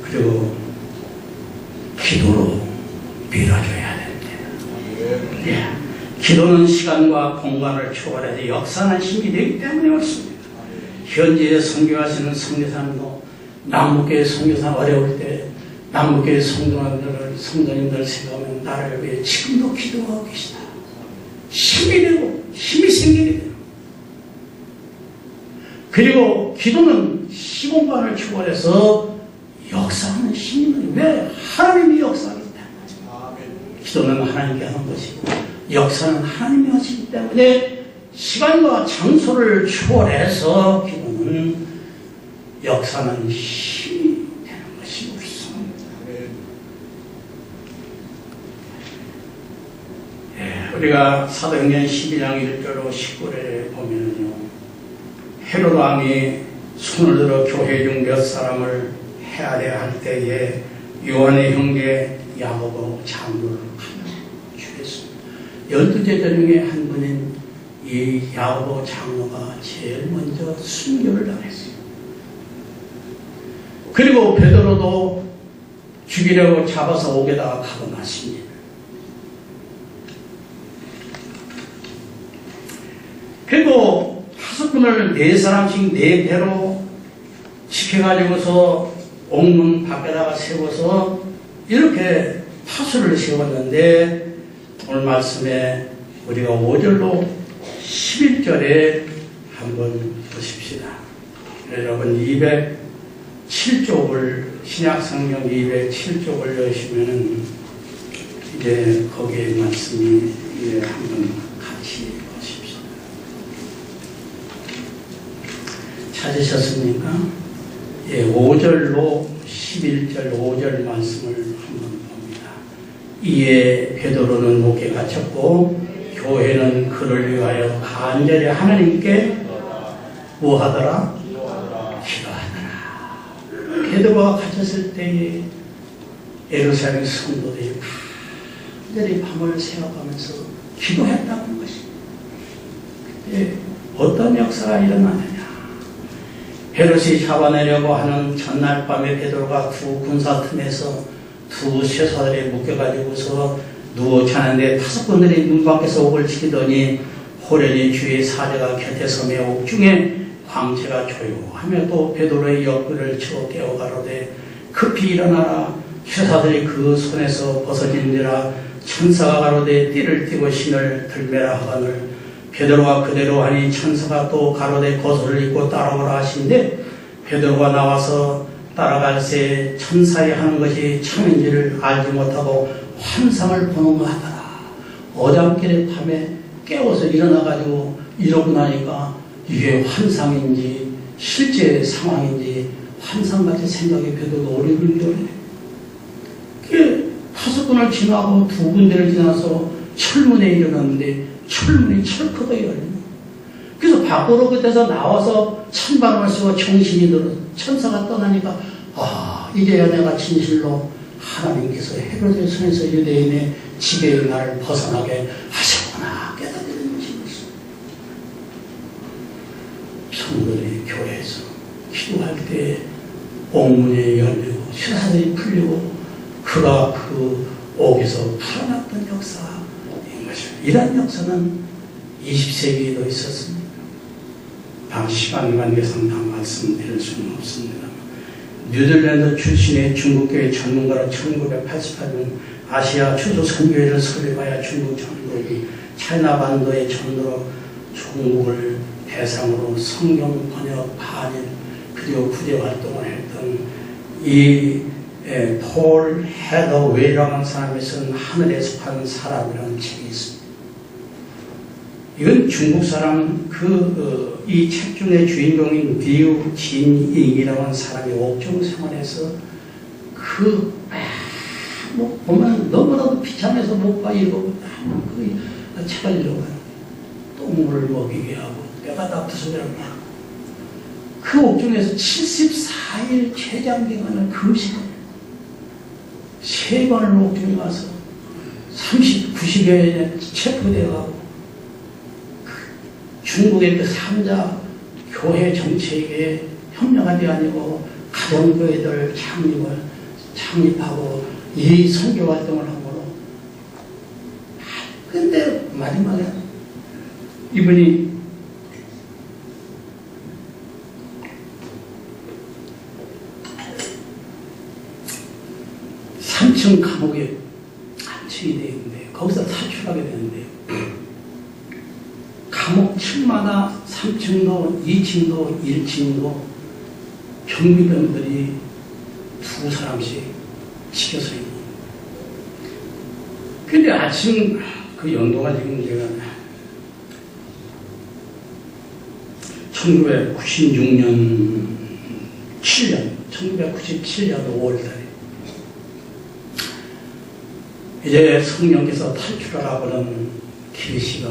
S1: 그리고 기도로 밀어줘야 됩니다. 기도는 시간과 공간을 초월해서 역사하는 힘이 되기 때문에 옳습니다. 현지에 선교하시는 선교사님도 남북교회 선교사 어려울 때 남북교회 성도님들 생각하면 나를 위해 지금도 기도하고 계시다. 힘이 되고 힘이 생기게 돼요. 그리고 기도는 시공간을 초월해서 역사하는 힘은 왜? 하나님이 역사하기 때문에. 기도는 하나님께 하는 것이고 역사는 하나님이 하시기 때문에 시간과 장소를 초월해서 기도는 역사는 힘이 되는 것이 옳습니다. 우리가 사도행전 12장 1절로 19절에 보면요, 헤롯 왕이 손을 들어 교회 중 몇 사람을 해하려 할 때에 요한의 형제 야고보 장로를 죽였습니다. 12제자 중에 한 분인 이 야고보 장로가 제일 먼저 순교를 당했어요. 그리고 베드로도 죽이려고 잡아서 옥에다가 가둬놨습니다. 그리고 파수꾼을 4사람씩 4배로 시켜가지고서 옥문 밖에다가 세워서 이렇게 파수를 세웠는데 오늘 말씀에 우리가 5절로 11절에 한번 보십시다. 여러분 207쪽을 신약성경 207쪽을 여시면은 이제 거기에 말씀이 한번 같이 보십시다. 찾으셨습니까? 5절로 11절 5절 말씀을 한번 봅니다. 이에 베드로는 목에 갇혔고 교회는 그를 위하여 간절히 하나님께 뭐하더라? 기도하더라. 베드로가 갇혔을 때에 예루살렘 성도들이 간절히 밤을 새워가면서 기도했다는 것입니다. 그때 어떤 역사가 일어나느냐? 헤롯이 잡아내려고 하는 전날 밤에 베드로가 두 군사 틈에서 두 쇠사들에 묶여가지고서 누워 자는데 파수꾼들이 눈 밖에서 옥을 치더니 호련히 주의 사제가 곁에 서매 옥중에 광채가 조용하며 또 베드로의 옆구리를 쳐 깨워 가로되 급히 일어나라. 쇠사들이 그 손에서 벗어진지라. 천사가 가로되 띠를 띠고 신을 들매라 하거늘 베드로가 그대로 하니 천사가 또 가로되 겉옷을 입고 따라오라 하신데 베드로가 나와서 따라갈새 천사의 하는 것이 참인지를 알지 못하고 환상을 보는 것 하더라. 어잠길에 밤에 깨워서 일어나가지고 이러고 나니까 이게 환상인지 실제 상황인지 환상같이 생각이 베드로가 오리불리오래. 그 파수꾼을 지나고 두 군데를 지나서 철문에 이르렀는데 철문이 철커덕 열리는. 그래서 밖으로 그때서 나와서 찬바람을 쏘고 정신이 들어 천사가 떠나니까 이제야 내가 진실로 하나님께서 헤로데 손에서 유대인의 지배의 나를 벗어나게 하셨구나 깨닫는 것입니다. 성도들이 교회에서 기도할 때 옥문이 열리고 쇠사슬이 풀리고 그가 그 옥에서 풀어났던 역사인 것입니다. 이런 역사는 20세기에도 있었습니다. 시간 관계상 다 말씀드릴 수는 없습니다. 뉴질랜드 출신의 중국교회 전문가로 1988년 아시아 초조 선교회를 설립하여 중국 전도기 차이나반도의 전도로 중국을 대상으로 성경 번역, 반일, 그리고 구제 활동을 했던 이 폴 헤더웨이라는 사람이 쓴 하늘에서 판 사람이라는 책이 있습니다. 이건 중국 사람 이 책 중에 주인공인 리우 진잉이라고 하는 사람이 옥중 생활에서 보면 너무나도 비참해서 못 봐 읽어보고 그 책을 읽어봐요. 똥을 먹이게 하고 내가 나쁘소리를 하고 그 옥중에서 74일 최장 기간을 금식을 3번을 옥중에 가서 90여 년에 체포되어가고 중국의 그 3자 교회 정책에 협력한 게 아니고 가정교회들 창립하고 이 선교 활동을 하고 근데 마지막에 이분이 삼층 감옥에 안치게 되어 있는데 거기서 탈출하게 되는데 감옥 층마다 3층도 2층도 1층도 경비병들이 2사람씩 지켜서 있는. 근데 아침 그 연도가 지금 제가 1996년 1997년 5월달에 이제 성령께서 탈출하라고는 계시가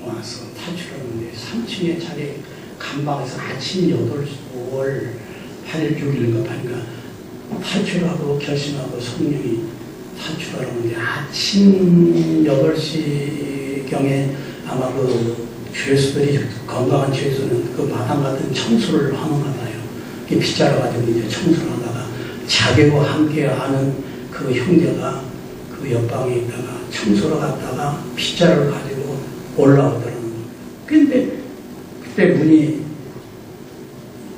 S1: 와서 탈출하는데 3층에 자기 감방에서 아침 5월 8일 6일인가 하니까 탈출하고 결심하고 성령이 탈출하라는데 아침 8시경에 아마 그 죄수들이 건강한 죄수는 그 마당 같은 청소를 하는가 봐요. 빗자루 가지고 이제 청소를 하다가 자기와 함께 하는 그 형제가 그 옆방에 있다가 청소를 갔다가 빗자루를 가지고 올라오더라고요. 근데 그때 문이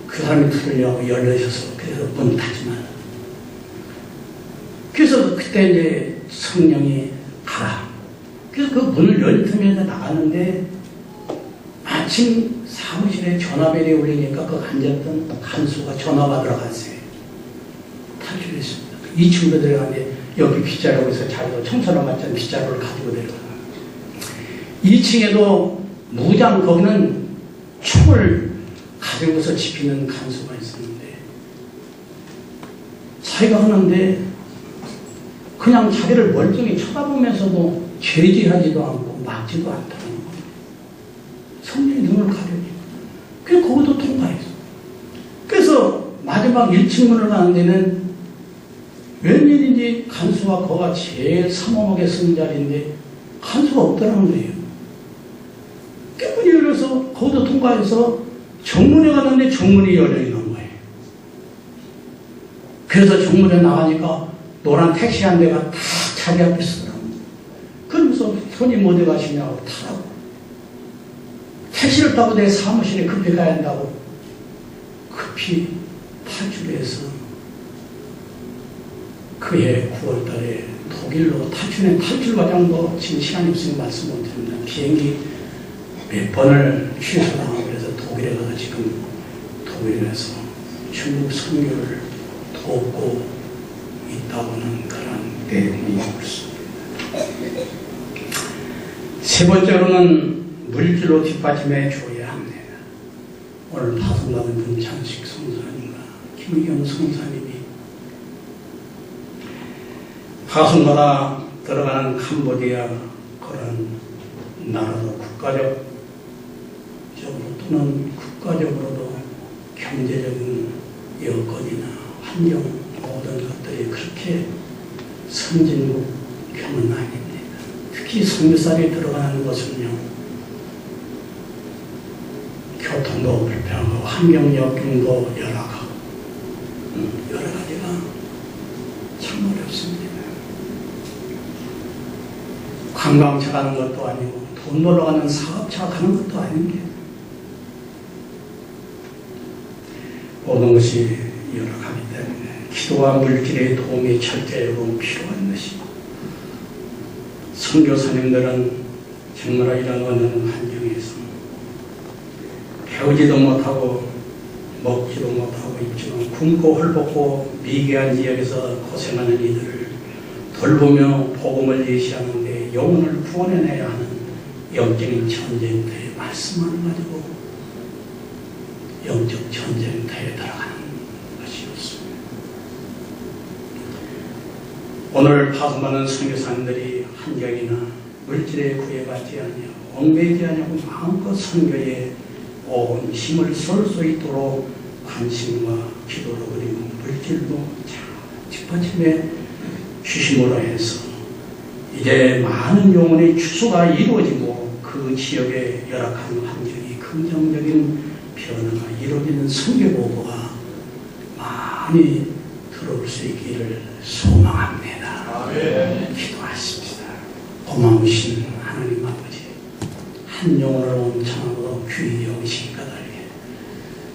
S1: 그 사람이 두드려고 열려있어서 그래서 문 닫지만 그래서 그때 이제 성령이 가라. 그래서 그 문을 열 틈에 나가는데 마침 사무실에 전화벨이 울리니까 그 앉았던 간수가 전화 받으러 갔어요. 탈출했습니다. 2층으로 들어가는데 여기 빗자루에서 자기도 청소를 맞자는 빗자루를 가지고 내려가. 2층에도 무장 거기는 총을 가지고서 지피는 간수가 있었는데 자기가 하는데 그냥 자기를 멀쩡히 쳐다보면서도 죄지하지도 않고 맞지도 않다는 거예요. 성령이 눈을 가려니까. 그래서 거기도 통과했어. 그래서 마지막 1층 문을 가는 데는 웬일인지 간수가 거가 제일 삼엄하게 쓴 자리인데 간수가 없더라는 거예요. 깨문이 열려서 거기도 통과해서 정문에 갔는데 정문이 열려있는 거예요. 그래서 정문에 나가니까 노란 택시 한 대가 딱 자기 앞에 서더라고요. 그러면서 손님 어디 가시냐고 타라고. 택시를 타고 내 사무실에 급히 가야 한다고 급히 탈출해서 그해 9월 달에 독일로 탈출 과정도 지금 시간이 없으니 말씀 못 드립니다. 비행기 몇 번을 취소당하고 그래서 독일에 가서 지금 독일에서 중국 선교를 돕고 있다고는 그런 내용이 있습니다. 세 번째로는 물질로 뒷받침해 줘야 합니다. 오늘 파송받은 금창식 성사님과 김의경 성사님이 파송받아 들어가는 캄보디아 그런 나라도 국가적으로 또는 국가적으로도 경제적인 여건이나 환경 모든 것들이 그렇게 선진국 편은 아닙니다. 특히 선교사들이 들어가는 곳은요, 교통도 불편하고 환경 여건도 열악하고 여러 가지가 참 어렵습니다. 관광차 가는 것도 아니고 돈 벌러 가는 사업차 가는 것도 아닙니다. 모든 것이 열악하기 때문에 기도와 물질의 도움이 절대로 필요한 것이고, 선교사님들은 정말 이런 어려운 환경에서 배우지도 못하고 먹지도 못하고 있지만 굶고 헐벗고 미개한 지역에서 고생하는 이들을 돌보며 복음을 예시하는데 영혼을 구원해내야 하는 영적인 전쟁터의 말씀을 가지고 영적 전쟁터에 들어가는 것이었습니다. 오늘 파송받는 선교사님들이 환경이나 물질에 구애받지 아니하고 얽매이지 아니하고 마음껏 선교에 온 힘을 쏠 수 있도록 관심과 기도로 그리고 물질도 뒷받침해 주심으로 해서 이제 많은 영혼의 추수가 이루어지고 그 지역의 열악한 환경이 긍정적인 변화가 이루어지는 선교보고가 많이 들어올 수 있기를 소망합니다. 아멘. 기도하십시다. 고마우신 하나님 아버지, 한 영혼을 온창으로 귀히 여기신 까닭에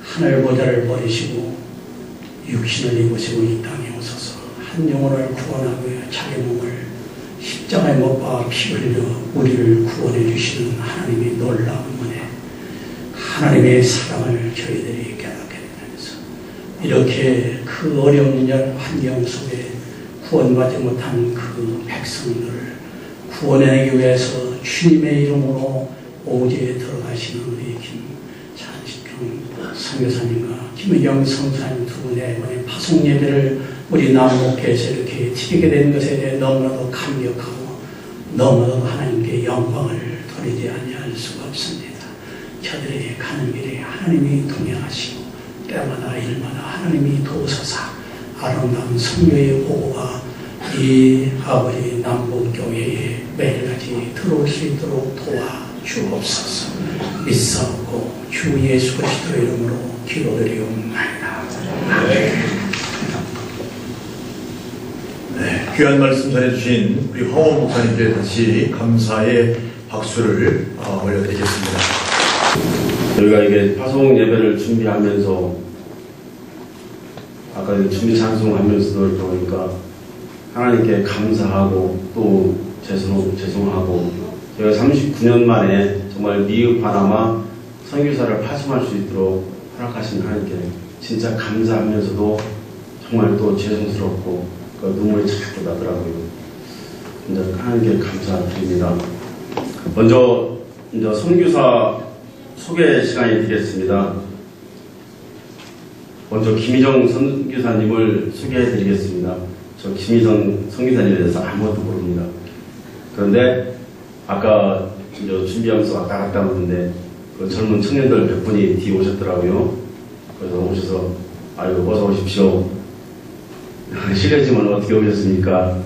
S1: 하늘 보좌를 버리시고 육신을 입으시고 이 땅에 오셔서 한 영혼을 구원하고 자기 몸을 십자가에 못 박아 피 흘려 우리를 구원해 주시는 하나님의 놀라운 은혜, 하나님의 사랑을 저희들이 깨닫게 되면서 이렇게 그 어려운 환경 속에 구원받지 못한 그 백성들을 구원하기 위해서 주님의 이름으로 오지에 들어가시는 우리 김찬식경 선교사님과 김의경 선사님 두 분의 이번에 파송 예배를 우리 남목교에서 이렇게 드리게 된 것에 대해 너무나도 감격하고 너무나도 하나님께 영광을 돌리지 아니할 수가 없습니다. 저들에게 가는 길에 하나님이 동행하시고 때마다 일마다 하나님이 도우소서 아름다운 성교의 보고가 이 아버지 남북교회에 매일같이 들어올 수 있도록 도와주옵소서. 믿사옵고 주 예수 그리스도 이름으로 기도드리옵나이다. 아멘.
S2: 네, 귀한 말씀 전해주신 우리 황원 목사님께 다시 감사의 박수를 올려드리겠습니다.
S3: 저희가 이게 파송 예배를 준비하면서 아까 준비 찬송하면서도 보니까 하나님께 감사하고 또 죄송하고 저희가 39년 만에 정말 미흡하나마 선교사를 파송할 수 있도록 허락하신 하나님께 진짜 감사하면서도 정말 또 죄송스럽고 눈물이 자꾸 나더라고요. 진짜 하나님께 감사드립니다. 먼저 선교사 소개 시간이 되겠습니다. 먼저 김희정 선교사님을 소개해드리겠습니다. 저 김희정 선교사님에 대해서 아무것도 모릅니다. 그런데 아까 준비하면서 왔다 갔다 하는데 그 젊은 청년들 몇 분이 뒤에 오셨더라고요. 그래서 오셔서 아이고 어서 오십시오. 실례지만 어떻게 오셨습니까?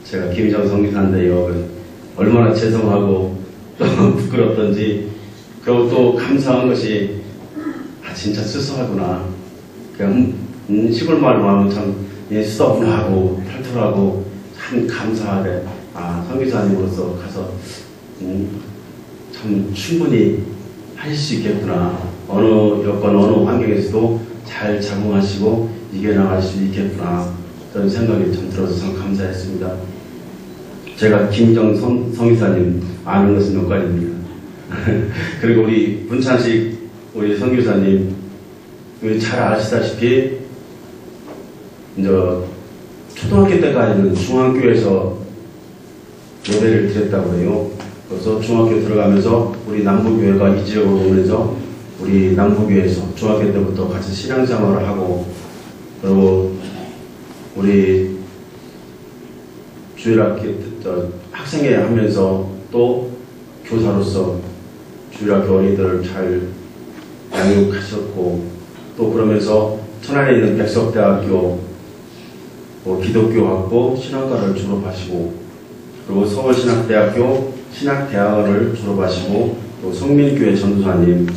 S3: 제가 김희정 선교사인데요. 얼마나 죄송하고 또 부끄럽던지, 그리고 또 감사한 것이 진짜 수수하구나. 그냥 시골 말로 하면 참 수다분하고 털털하고 참 감사하게 선교사님으로서 가서 참 충분히 하실 수 있겠구나. 어느 여건 어느 환경에서도 잘 적응하시고 이겨나갈 수 있겠구나. 그런 생각이 좀 들어서 참 감사했습니다. 제가 김희정 선교사님 아는 것은 몇 가지입니다. 그리고 우리 문찬식 우리 선교사님 잘 아시다시피 이제 초등학교 때까지는 중앙교회에서 예배를 드렸다고 해요. 그래서 중학교 들어가면서 우리 남부교회가 이 지역으로 오면서 우리 남부교회에서 중학교 때부터 같이 신앙생활을 하고, 그리고 우리 주일학교 학생회 하면서 또 교사로서 주일학교 어린이들을 잘 양육하셨고, 또 그러면서 천안에 있는 백석대학교 기독교학부 신학과를 졸업하시고, 그리고 서울신학대학교 신학대학원을 졸업하시고, 또 성민교회 전도사님,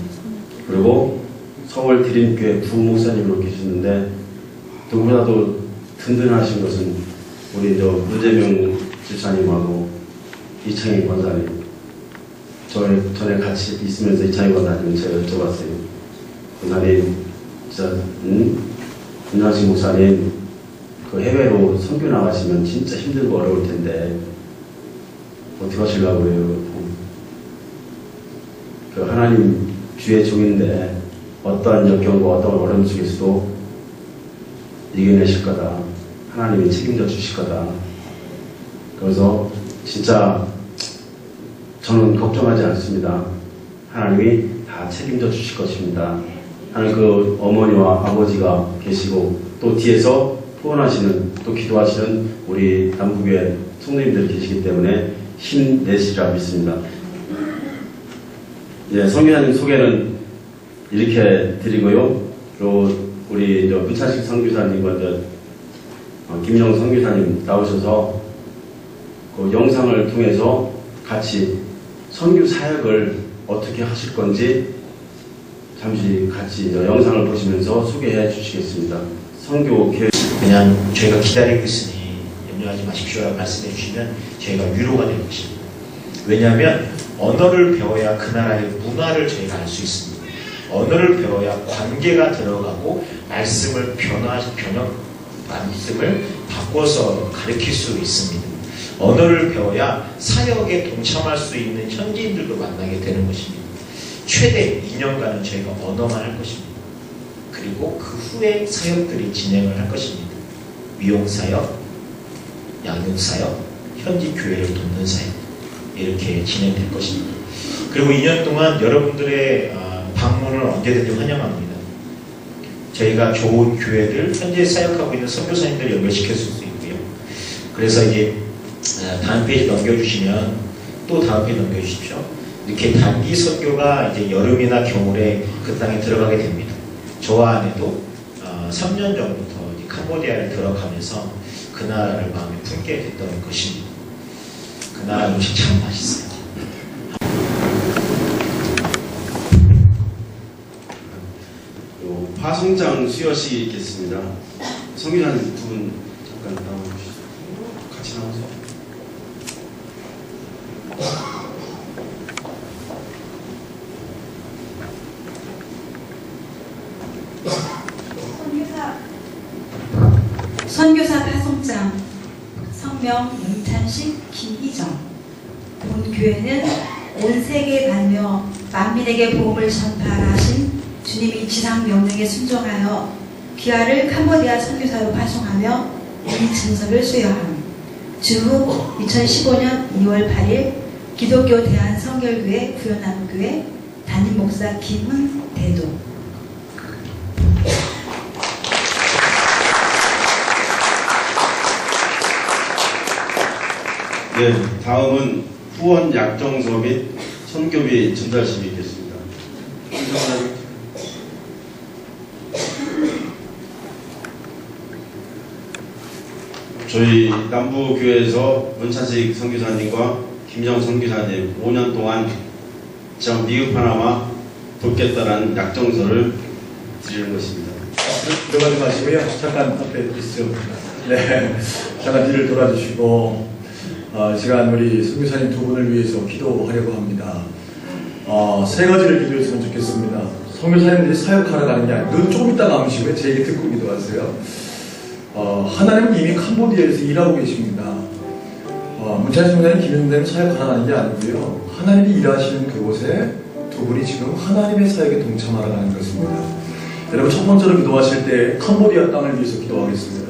S3: 그리고 서울 디림교회 부목사님으로 계셨는데, 누구보다도 든든하신 것은 우리 문재명 집사님하고 이창희 권사님. 전에 같이 있으면서 이창희 권사님 제가 여쭤봤어요. 권사님, 진짜 김장식 목사님 그 해외로 선교 나가시면 진짜 힘들고 어려울 텐데 어떻게 하시려고 그래요? 그 하나님 주의 종인데 어떠한 역경과 어떠한 어려움 속에서도 이겨내실 거다. 하나님이 책임져 주실 거다. 그래서 진짜 저는 걱정하지 않습니다. 하나님이 다 책임져 주실 것입니다. 하는 그 어머니와 아버지가 계시고, 또 뒤에서 후원하시는, 또 기도하시는 우리 남북의 성도님들이 계시기 때문에 힘내시리라 믿습니다. 성교사님 소개는 이렇게 드리고요. 또 우리 문찬식 선교사님과 김영 선교사님 나오셔서 그 영상을 통해서 같이 선교 사역을 어떻게 하실 건지 잠시 같이 영상을 보시면서 소개해 주시겠습니다. 선교 계획.
S4: 그냥 저희가 기다리고 있으니 염려하지 마십시오라고 말씀해 주시면 저희가 위로가 될 것입니다. 왜냐하면 언어를 배워야 그 나라의 문화를 저희가 알 수 있습니다. 언어를 배워야 관계가 들어가고 말씀을 말씀을 바꿔서 가르칠 수 있습니다. 언어를 배워야 사역에 동참할 수 있는 현지인들도 만나게 되는 것입니다. 최대 2년간은 저희가 언어만 할 것입니다. 그리고 그 후에 사역들이 진행을 할 것입니다. 미용사역, 양육사역, 현지 교회를 돕는 사역, 이렇게 진행될 것입니다. 그리고 2년 동안 여러분들의 방문을 언제든지 환영합니다. 저희가 좋은 교회들, 현재 사역하고 있는 선교사님들 연결시킬 수 있고요. 그래서 이제 다음 페이지 넘겨주시면, 또 다음 페이지 넘겨주십시오. 이렇게 단기 선교가 이제 여름이나 겨울에 그 땅에 들어가게 됩니다. 저와 아내도 3년 전부터 캄보디아를 들어가면서 그 나라를 마음에 품게 됐던 것입니다. 그 나라 음식 참 맛있어요.
S3: 화성장 수여식이 있겠습니다. 성교사님 두 분 잠깐 나와주시죠. 같이 나와서.
S5: 선교사 파송장, 성명 문찬식, 김희정. 본 교회는 온 세계에 다니며 만민에게 복음을 전파하라 하신 주님이 지상 명령에 순종하여 귀하를 캄보디아 선교사로 파송하며 이 증서를 수여함. 주후 2015년 2월 8일 기독교 대한성결교회 구현나무교회 담임 목사 김은 대도.
S3: 네, 다음은 후원 약정서 및 선교비 전달식이 있겠습니다. 저희 남부교회에서 문찬식 선교사님과 김영 선교사님 5년 동안 참 미흡 하나마 돕겠다라는 약정서를 드리는 것입니다.
S2: 들어가지 마시고요. 잠깐 앞에 있어. 네, 잠깐 뒤를 돌아주시고 시간 우리 선교사님 두 분을 위해서 기도하려고 합니다. 세 가지를 기도했으면 좋겠습니다. 선교사님들이 사역하러 가는 게 아니고 눈 조금 이따 감으시고요. 제 얘기 듣고 기도하세요. 하나님은 이미 캄보디아에서 일하고 계십니다. 문찬식 선교사님, 김현대님 사역하러 가는 게 아니고요. 하나님이 일하시는 그곳에 두 분이 지금 하나님의 사역에 동참하러 가는 것입니다. 여러분, 첫 번째로 기도하실 때 캄보디아 땅을 위해서 기도하겠습니다.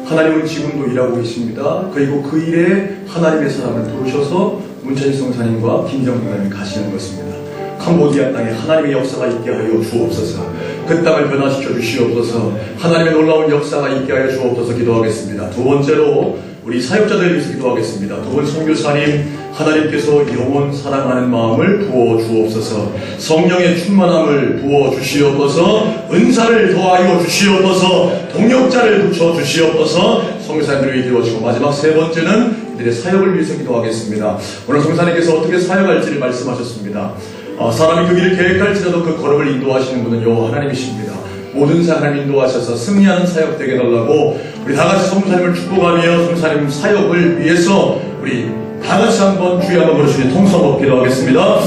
S2: 하나님은 지금도 일하고 계십니다. 그리고 그 일에 하나님의 사람을 부르셔서 문찬식 선교사님과 김정 선교사님이 가시는 것입니다. 캄보디아 땅에 하나님의 역사가 있게 하여 주옵소서. 그 땅을 변화시켜 주시옵소서. 하나님의 놀라운 역사가 있게 하여 주옵소서 기도하겠습니다. 두 번째로 우리 사역자들 위해서 기도하겠습니다. 두 분 선교사님, 하나님께서 영원 사랑하는 마음을 부어 주옵소서. 성령의 충만함을 부어 주시옵소서. 은사를 더하여 주시옵소서. 동역자를 붙여 주시옵소서. 성교사님들 위해 기도하시고, 마지막 세 번째는 이들의 사역을 위해서 기도하겠습니다. 오늘 성교사님께서 어떻게 사역할지를 말씀하셨습니다. 사람이 그 길을 계획할지라도 그 걸음을 인도하시는 분은요 하나님이십니다. 모든 사람 인도하셔서 승리하는 사역 되게 해달라고 우리 다같이 성교사님을 축복하며 성교사님 사역을 위해서 우리 다같이 한번 주여 한번 부르시니 통성업 기도하겠습니다.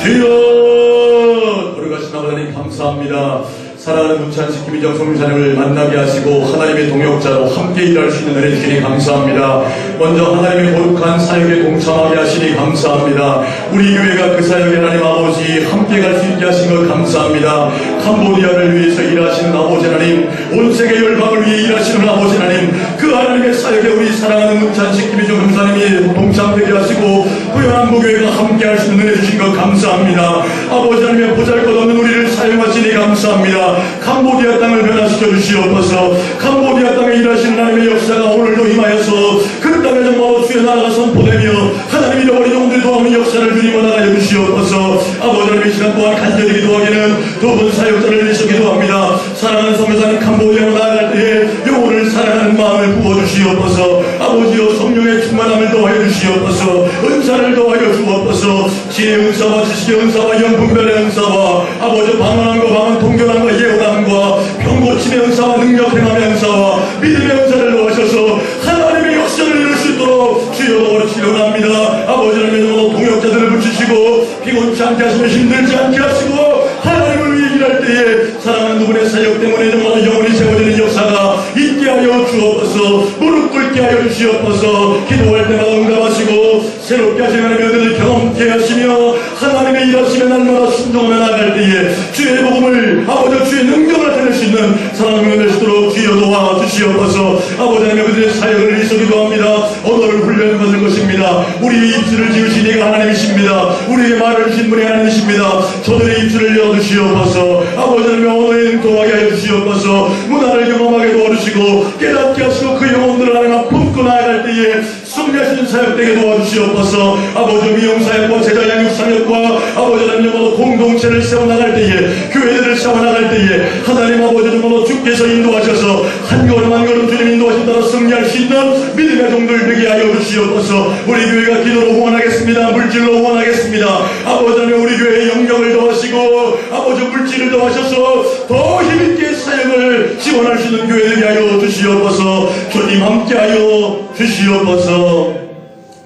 S2: 주여, 거룩하신 하나님 감사합니다. 사랑하는 문찬식 김희정 성교사님을 만나게 하시고 하나님의 동역자로 함께 일할 수 있는 은혜 주시니 감사합니다. 먼저 하나님의 거룩한 사역에 동참하게 하시니 감사합니다. 우리 교회가 그 사역에 하나님 아버지 함께 갈 수 있게 하신 것 감사합니다. 캄보디아를 위해서 일하시는 아버지 하나님, 온 세계 열방을 위해 일하시는 아버지 하나님, 그 하나님의 사역에 우리 사랑하는 문찬식 김희정 성교사님이 동참되게 하시고 부연한부교회가 함께 할 수 있는 은혜 주신 것 감사합니다. 아버지 하나님의 보잘것없는 우리를 사용하시니 감사합니다. 캄보디아 땅을 변화시켜 주시옵소서. 캄보디아 땅에 일하시는 하나님의 역사가 오늘도 임하여서 그 땅에 정말 주의 나라가 선포되며 하나님이 잃어버린 영혼들이 도와오는 역사를 주님과 나가여 주시옵소서. 아버지 하나님 이 시간 또한 간절히 기도하기는 두 분 사역자를 위해서 기도합니다. 사랑하는 성교사님 캄보디아로 나아갈 때에 영혼을 사랑하는 마음을 부어주시옵소서. 아버지여 성령의 충만함을 더하여 주시옵소서. 은사를 더하여 주옵소서. 지혜의 은사와 지식의 은사와 영분별의 은사와 아버지 방언함과 방언 통결함과 예언함과 병고침의 은사와 능력 행함의 은사와 믿음의 은사를 더하셔서 하나님의 역사를 이룰 수 있도록 주여 기도합니다. 아버지 하나님의 동역자들을 붙이시고 피곤치 않게 하시며 힘들지 않게 하시고 하나님을 위해 일할 때에 사랑하는 두 분의 사역 때문에 정말 영원히 세워지는 역사가 있게 하여 주옵소서. 무릎 꿇게 하여 주시옵소서. 기도할 때마다 응답하시고 새롭게 하시는 하나님의 은혜를 경험케 하시며 하나님의 일하시며 날마다 순종하며 나갈 때에 주의 복음을 아버지 주의 능력을 나타낼 수 있는 사랑하는 은혜를 주도록 주여 도와주시옵소서. 아버지 하나님의 그들의 사역을 위해서 기도합니다. 언어를 훈련받을 것입니다. 우리의 입술을 지으신 이가 하나님이십니다. 우리에게 말을 주신 분이 하나님이십니다. 저들의 입술을 열어주시옵소서. 아버지 하나님의 언어에 능통하게 하여 주시옵소서. 문화를 경험하게 도와주시고 깨닫게 하시고 그 영혼들을 하나님 품고 나아갈 때에 승리하시는 사역되게 도와주시옵소서. 아버지 미용사역과 제자 양육사역과 아버지 하나님 공동체를 세워나갈 때에 교회들을 세워나갈 때에 하나님 아버지 정말로 주께서 인도하셔서 한 걸음 한 걸음 주님 인도하신 따라 승리할 수 있는 믿음의 종들 되게 하여 주시옵소서. 우리 교회가 기도로 후원하겠습니다. 물질로 후원하겠습니다. 아버지 하나님 우리 교회의 영역을 더하시고 아버지 물질을 더하셔서 더 힘있게 사역을 지원할 수 있는 교회 되게 하여 주시옵소서. 주님 함께하여 주시옵소서.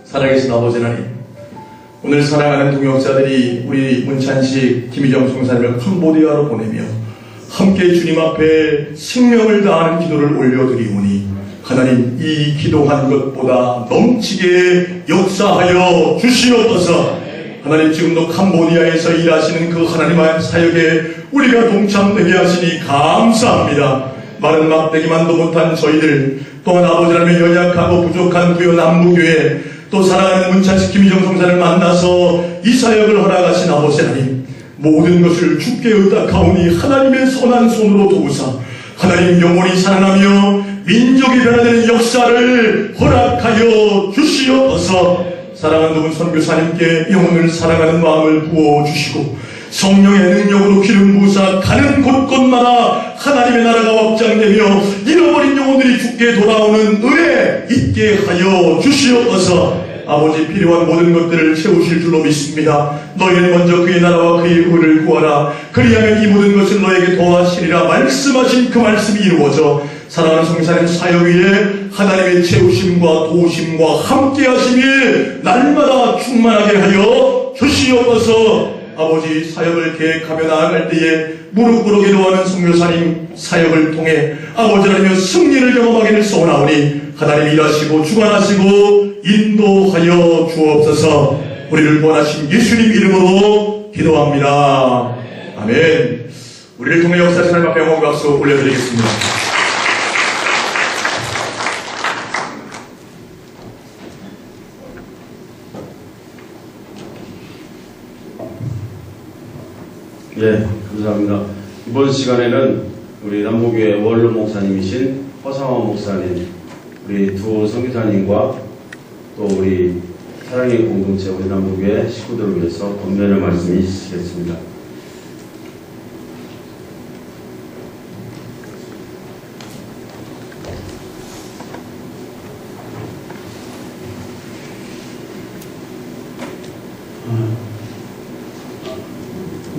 S2: 살아계신 아버지 하나님, 오늘 사랑하는 동역자들이 우리 문찬식 김희정 성사님을 캄보디아로 보내며 함께 주님 앞에 생명을 다하는 기도를 올려드리오니 하나님 이 기도한 것보다 넘치게 역사하여 주시옵소서. 하나님 지금도 캄보디아에서 일하시는 그 하나님의 사역에 우리가 동참되게 하시니 감사합니다. 마른 막대기만도 못한 저희들, 또한 아버지 하나님의 연약하고 부족한 부여 남부교회, 또 사랑하는 문찬식 김희정 성사를 만나서 이 사역을 허락하신 아버지 하나님, 모든 것을 주께 의탁하오니 하나님의 선한 손으로 도우사 하나님 영원히 살아나며 민족이 변화되는 역사를 허락하여 주시옵소서. 사랑하는 두 분 선교사님께 영혼을 사랑하는 마음을 부어주시고 성령의 능력으로 기름 부으사 가는 곳곳마다 하나님의 나라가 확장되며 잃어버린 영혼들이 주께 돌아오는 은혜 있게 하여 주시옵소서. 아버지 필요한 모든 것들을 채우실 줄로 믿습니다. 너희는 먼저 그의 나라와 그의 의를 구하라. 그리하면 이 모든 것을 너에게 더하시리라 말씀하신 그 말씀이 이루어져 사랑하는 성사님 사역 위에 하나님의 채우심과 도우심과 함께 하심이 날마다 충만하게 하여 주시옵소서. 아버지 사역을 계획하며 나아갈 때에 무릎 꿇어 기도하는 선교사님 사역을 통해 아버지 하나님의 승리를 경험하기를 소원하오니 하나님 일하시고 주관하시고 인도하여 주옵소서. 우리를 원하신 예수님 이름으로 기도합니다. 아멘. 우리를 통해 역사하신 하나님 앞에 영광 박수 올려드리겠습니다.
S3: 네, 감사합니다. 이번 시간에는 우리 남부교회 원로 목사님이신 허상원 목사님, 우리 두 선교사님과 또 우리 사랑의 공동체 우리 남북의 식구들을 위해서 권면의 말씀 해주시겠습니다.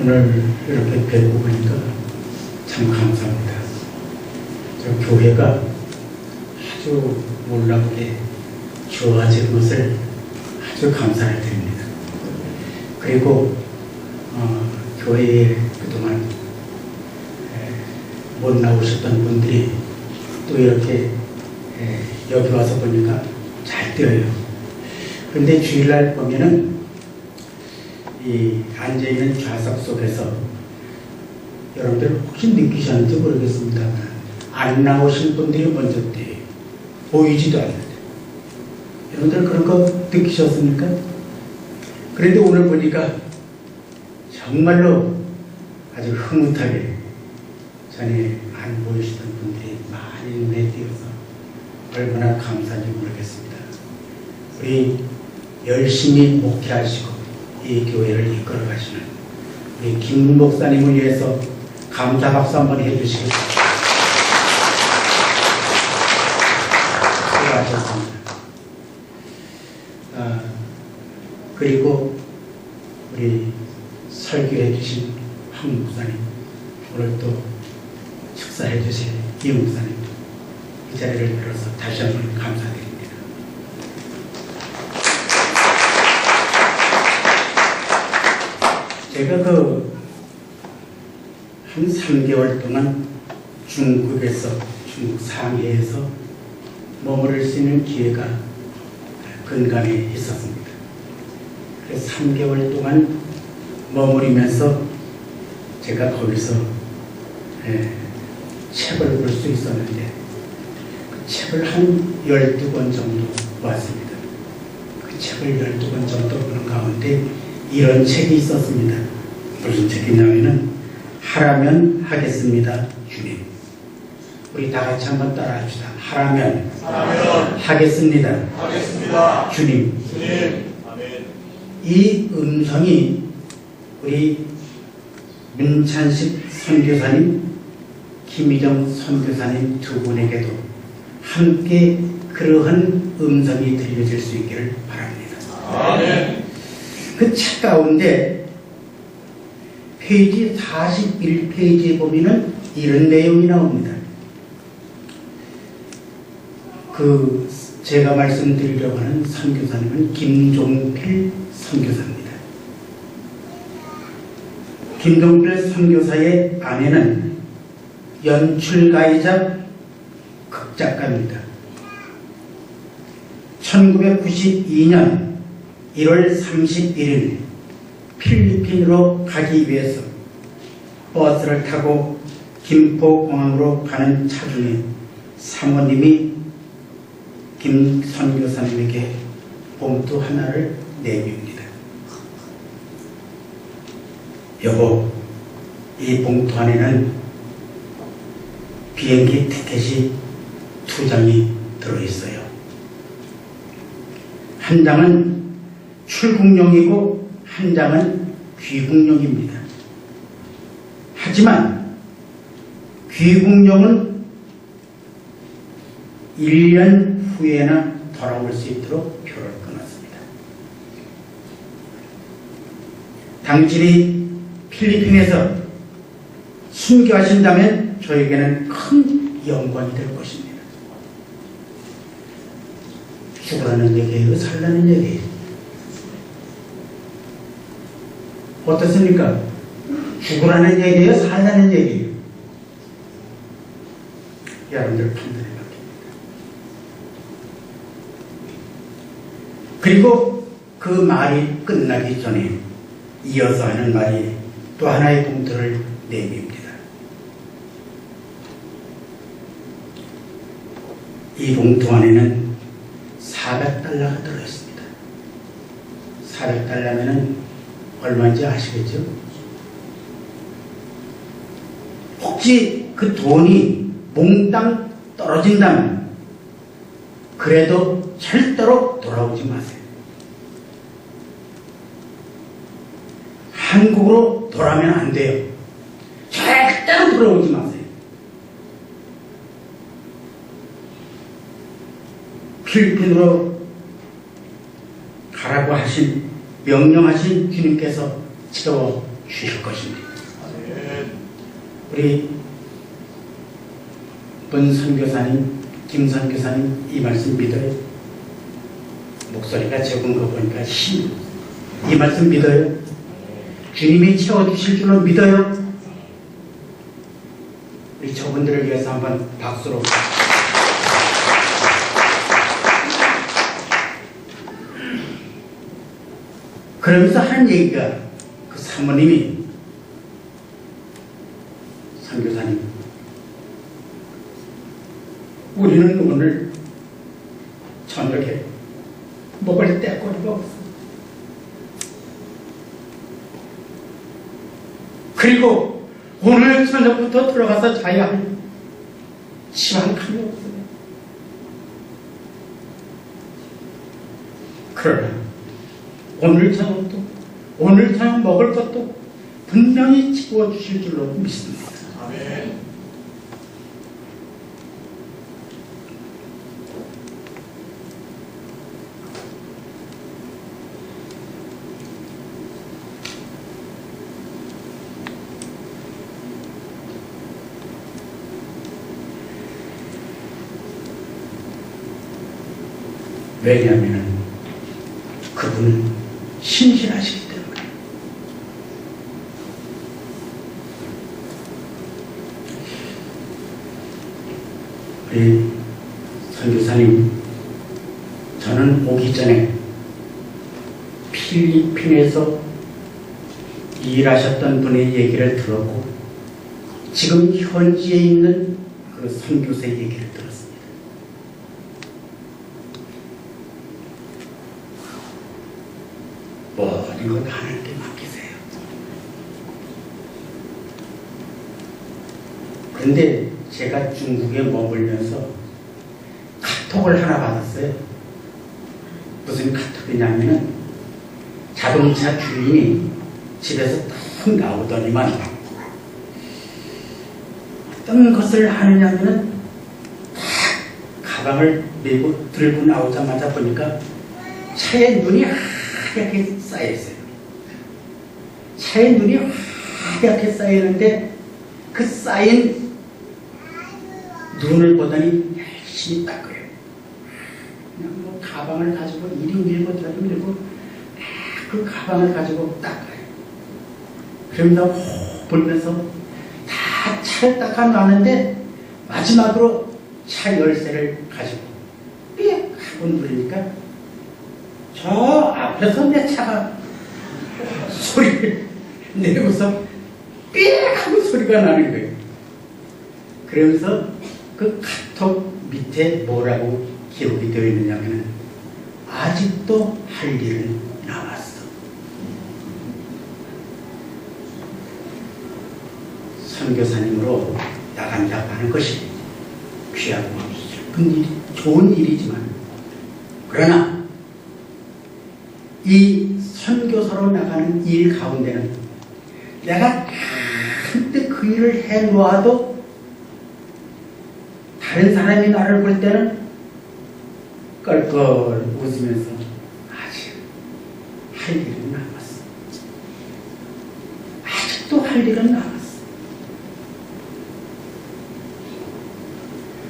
S1: 오늘 이렇게 뵙고 보니까 참 감사합니다. 저 교회가 아주 놀랍게 좋아진 것을 아주 감사를 드립니다. 그리고 교회에 그동안 못 나오셨던 분들이 또 이렇게 여기 와서 보니까 잘 뛰어요. 그런데 주일날 보면은 이 앉아있는 좌석 속에서 여러분들 혹시 느끼셨는지 모르겠습니다만 안 나오신 분들이 먼저 뛰어요. 보이지도 않는데. 여러분들 그런 거 느끼셨습니까? 그런데 오늘 보니까 정말로 아주 흐뭇하게 전에 안 보이시던 분들이 많이 눈에 띄어서 얼마나 감사한지 모르겠습니다. 우리 열심히 목회하시고 이 교회를 이끌어 가시는 우리 김 목사님을 위해서 감사 박수 한번 해주시겠습니다. 수고하셨습니다. 그리고 우리 설교해 주신 황 목사님, 오늘 또 축사해 주신 이 목사님, 이 자리를 빌어서 다시 한번 감사드립니다. 제가 한 3개월 동안 중국에서, 중국 상해에서 머무를 수 있는 기회가 근간에 있었습니다. 그래서 3개월 동안 머무르면서 제가 거기서 책을 볼 수 있었는데 그 책을 한 12권 정도 보았습니다. 그 책을 12권 정도 보는 가운데 이런 책이 있었습니다. 무슨 책이냐면은 하라면 하겠습니다, 주님. 우리 다 같이 한번 따라합시다. 하라면 하겠습니다, 주님.
S2: 아멘.
S1: 이 음성이 우리 문찬식 선교사님, 김희정 선교사님 두 분에게도 함께 그러한 음성이 들려질 수 있기를 바랍니다.
S2: 아멘.
S1: 그 책 가운데 페이지 41페이지에 보면은 이런 내용이 나옵니다. 제가 말씀드리려고 하는 선교사님은 김종필 선교사입니다. 김종필 선교사의 아내는 연출가이자 극작가입니다. 1992년 1월 31일 필리핀으로 가기 위해서 버스를 타고 김포공항으로 가는 차 중에 사모님이 김 선교사님에게 봉투 하나를 내밉니다. 여보, 이 봉투 안에는 비행기 티켓이 2장이 들어있어요. 한 장은 출국용이고 한 장은 귀국용입니다. 하지만 귀국용은 1년 후에나 돌아올 수 있도록 표를 끊었습니다. 당신이 필리핀에서 순교하신다면 저에게는 큰 영광이 될 것입니다. 죽으라는 얘기예요? 살라는 얘기예요? 어떻습니까? 죽으라는 얘기예요? 살라는 얘기예요? 여러분들 판단해 받습니다. 그리고 그 말이 끝나기 전에 이어서 하는 말이 또 하나의 봉투를 내밉니다. 이 봉투 안에는 $400가 들어있습니다. $400면 얼마인지 아시겠죠? 혹시 그 돈이 몽땅 떨어진다면 그래도 절대로 돌아오지 마세요. 한국으로 돌아오면 안 돼요. 절대로 돌아오지 마세요. 필리핀으로 가라고 명령하신 주님께서 채워 주실 것입니다. 우리 문 선교사님, 김 선교사님 이 말씀 믿어요? 목소리가 적은 거 보니까 이 말씀 믿어요? 주님이 채워주실 줄로 믿어요? 우리 저분들을 위해서 한번 박수로. 그러면서 한 얘기가 그 사모님이 선교사님, 우리는 오늘 저녁에 먹을 때거리가 없어. 그리고 오늘 저녁부터 들어가서 자야 할 시간감이 없어요. 그러나 오늘 저녁 먹을 것도 분명히 채워주실 줄로 믿습니다.
S2: 아멘.
S1: 왜냐하면 그분은 신실하시기 때문에. 우리 선교사님, 저는 오기 전에 필리핀에서 일하셨던 분의 얘기를 들었고 지금 현지에 있는 그 선교사의 얘기를 들었습니다. 모든 것 하나님께 맡기세요. 그런데 제가 중국에 머물면서 카톡을 하나 받았어요. 무슨 카톡이냐면은 자동차 주인이 집에서 딱 나오더니만 어떤 것을 하느냐면은 가방을 메고 들고 나오자마자 보니까 차에 눈이 하얗게 쌓여있어요. 차에 눈이 하얗게 쌓이는데 그 쌓인 눈을 보더니 열심히 닦아요. 그냥 뭐 가방을 가지고 이리 밀고 저리 밀고 그 가방을 가지고 닦아요. 그러면서 호 불면서 다 차를 닦아놨는데 마지막으로 차 열쇠를 가지고 삐 하고 누르니까 저 앞에서 내 차가 소리를 내고서 삐 하고 소리가 나는 거예요. 그러면서 그 카톡 밑에 뭐라고 기록이 되어 있느냐면 아직도 할 일은 남았어. 선교사님으로 나간다고 하는 것이 귀하고 슬픈 일, 좋은 일이지만 그러나 이 선교사로 나가는 일 가운데는 내가 한때 그 일을 해놓아도 다른 사람이 나를 볼 때는 껄껄 웃으면서 아직 할 일은 남았어. 아직도 할 일은 남았어.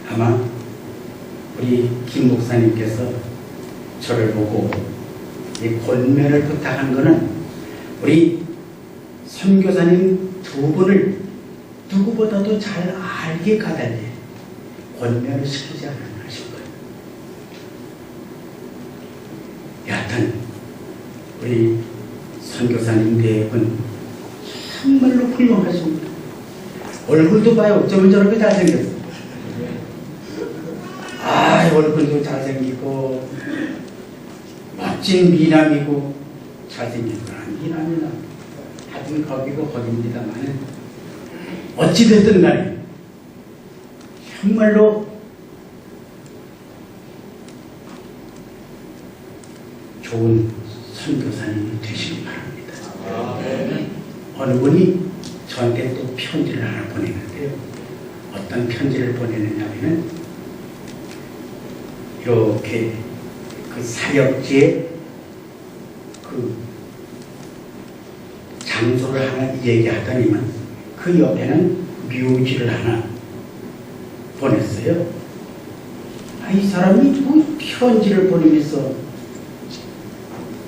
S1: 아마 우리 김 목사님께서 저를 보고 이 권면을 부탁한 것은 우리 선교사님 두 분을 누구보다도 잘 알게 가달리 권면을 시키지 않았나 싶어요. 여하튼 우리 선교사님 네 분 정말로 훌륭하십니다. 얼굴도 봐요. 어쩌면 저렇게 잘생겼어. 얼굴도 잘생기고 멋진 미남이고 잘생긴 거란 미남이나 하여튼 거기고 거깁니다만 어찌됐든 간에 정말로 좋은 선교사님이 되시기 바랍니다. 어느 분이 저한테 또 편지를 하나 보내는데요. 어떤 편지를 보내느냐면은 이렇게 그 사역지에 그 장소를 하나 얘기하더니만 그 옆에는 묘지를 하나 보냈어요. 이 사람이 뭐 편지를 보내면서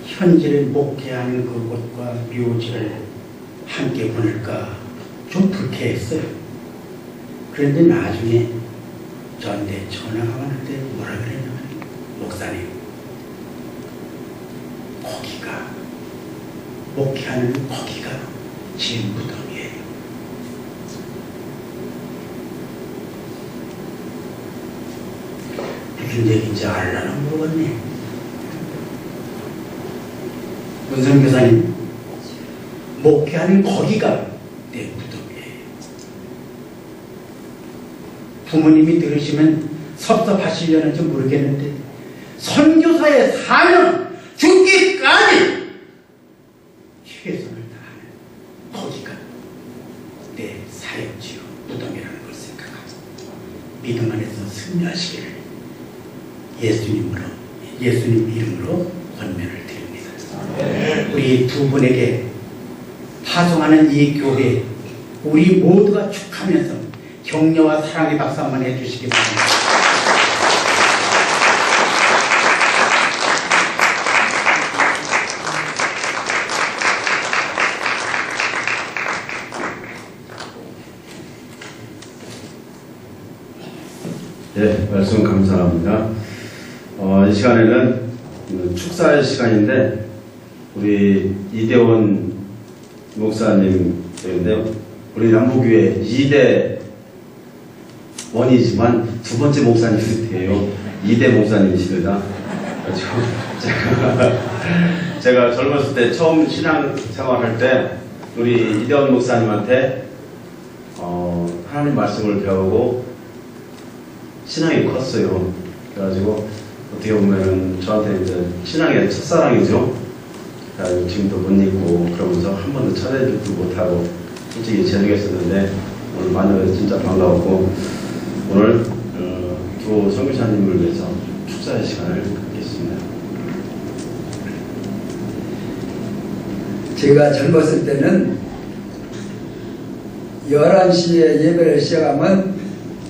S1: 현지를 목회하는 그곳과 묘지를 함께 보낼까 좀 불쾌했어요. 그런데 나중에 저한테 전화가 왔는데 뭐라 그랬냐면, 목사님, 거기가 목회하는 거기가 제 무덤이에요. 무슨 얘기인지 알라나 모르겠네. 문선 교사님, 목회하는 거기가 내 무덤이에요. 부모님이 들으시면 섭섭하시려는지 모르겠는데 선교사의 사명 죽기까지 최선을 다하는 거기가 내 사역지요 무덤이라는 걸 생각하고 믿음 안에서 승리하시기를 예수님 이름으로 권면을 드립니다. 우리 두 분에게 파송하는 이 교회 우리 모두가 축하하면서 격려와 사랑의 박수 한번 해주시기 바랍니다.
S3: 네, 말씀 감사합니다. 이 시간에는 축사의 시간인데 우리 이대원 목사님인데요. 우리 남부교회 2대 원이지만 두 번째 목사님이세요. 2대 목사님이십니다. 제가 젊었을 때 처음 신앙 생활할 때 우리 이대원 목사님한테 하나님 말씀을 배우고 신앙이 컸어요. 그래가지고 어떻게 보면은 저한테 이제 신앙의 첫사랑이죠. 그래가지고 지금도 못 잊고 그러면서 한 번도 찾아주지도 못하고 솔직히 죄송했었는데 오늘 만나서 진짜 반가웠고 오늘 두 선교사님을 위해서 축사의 시간을 갖겠습니다.
S6: 제가 젊었을 때는 11시에 예배를 시작하면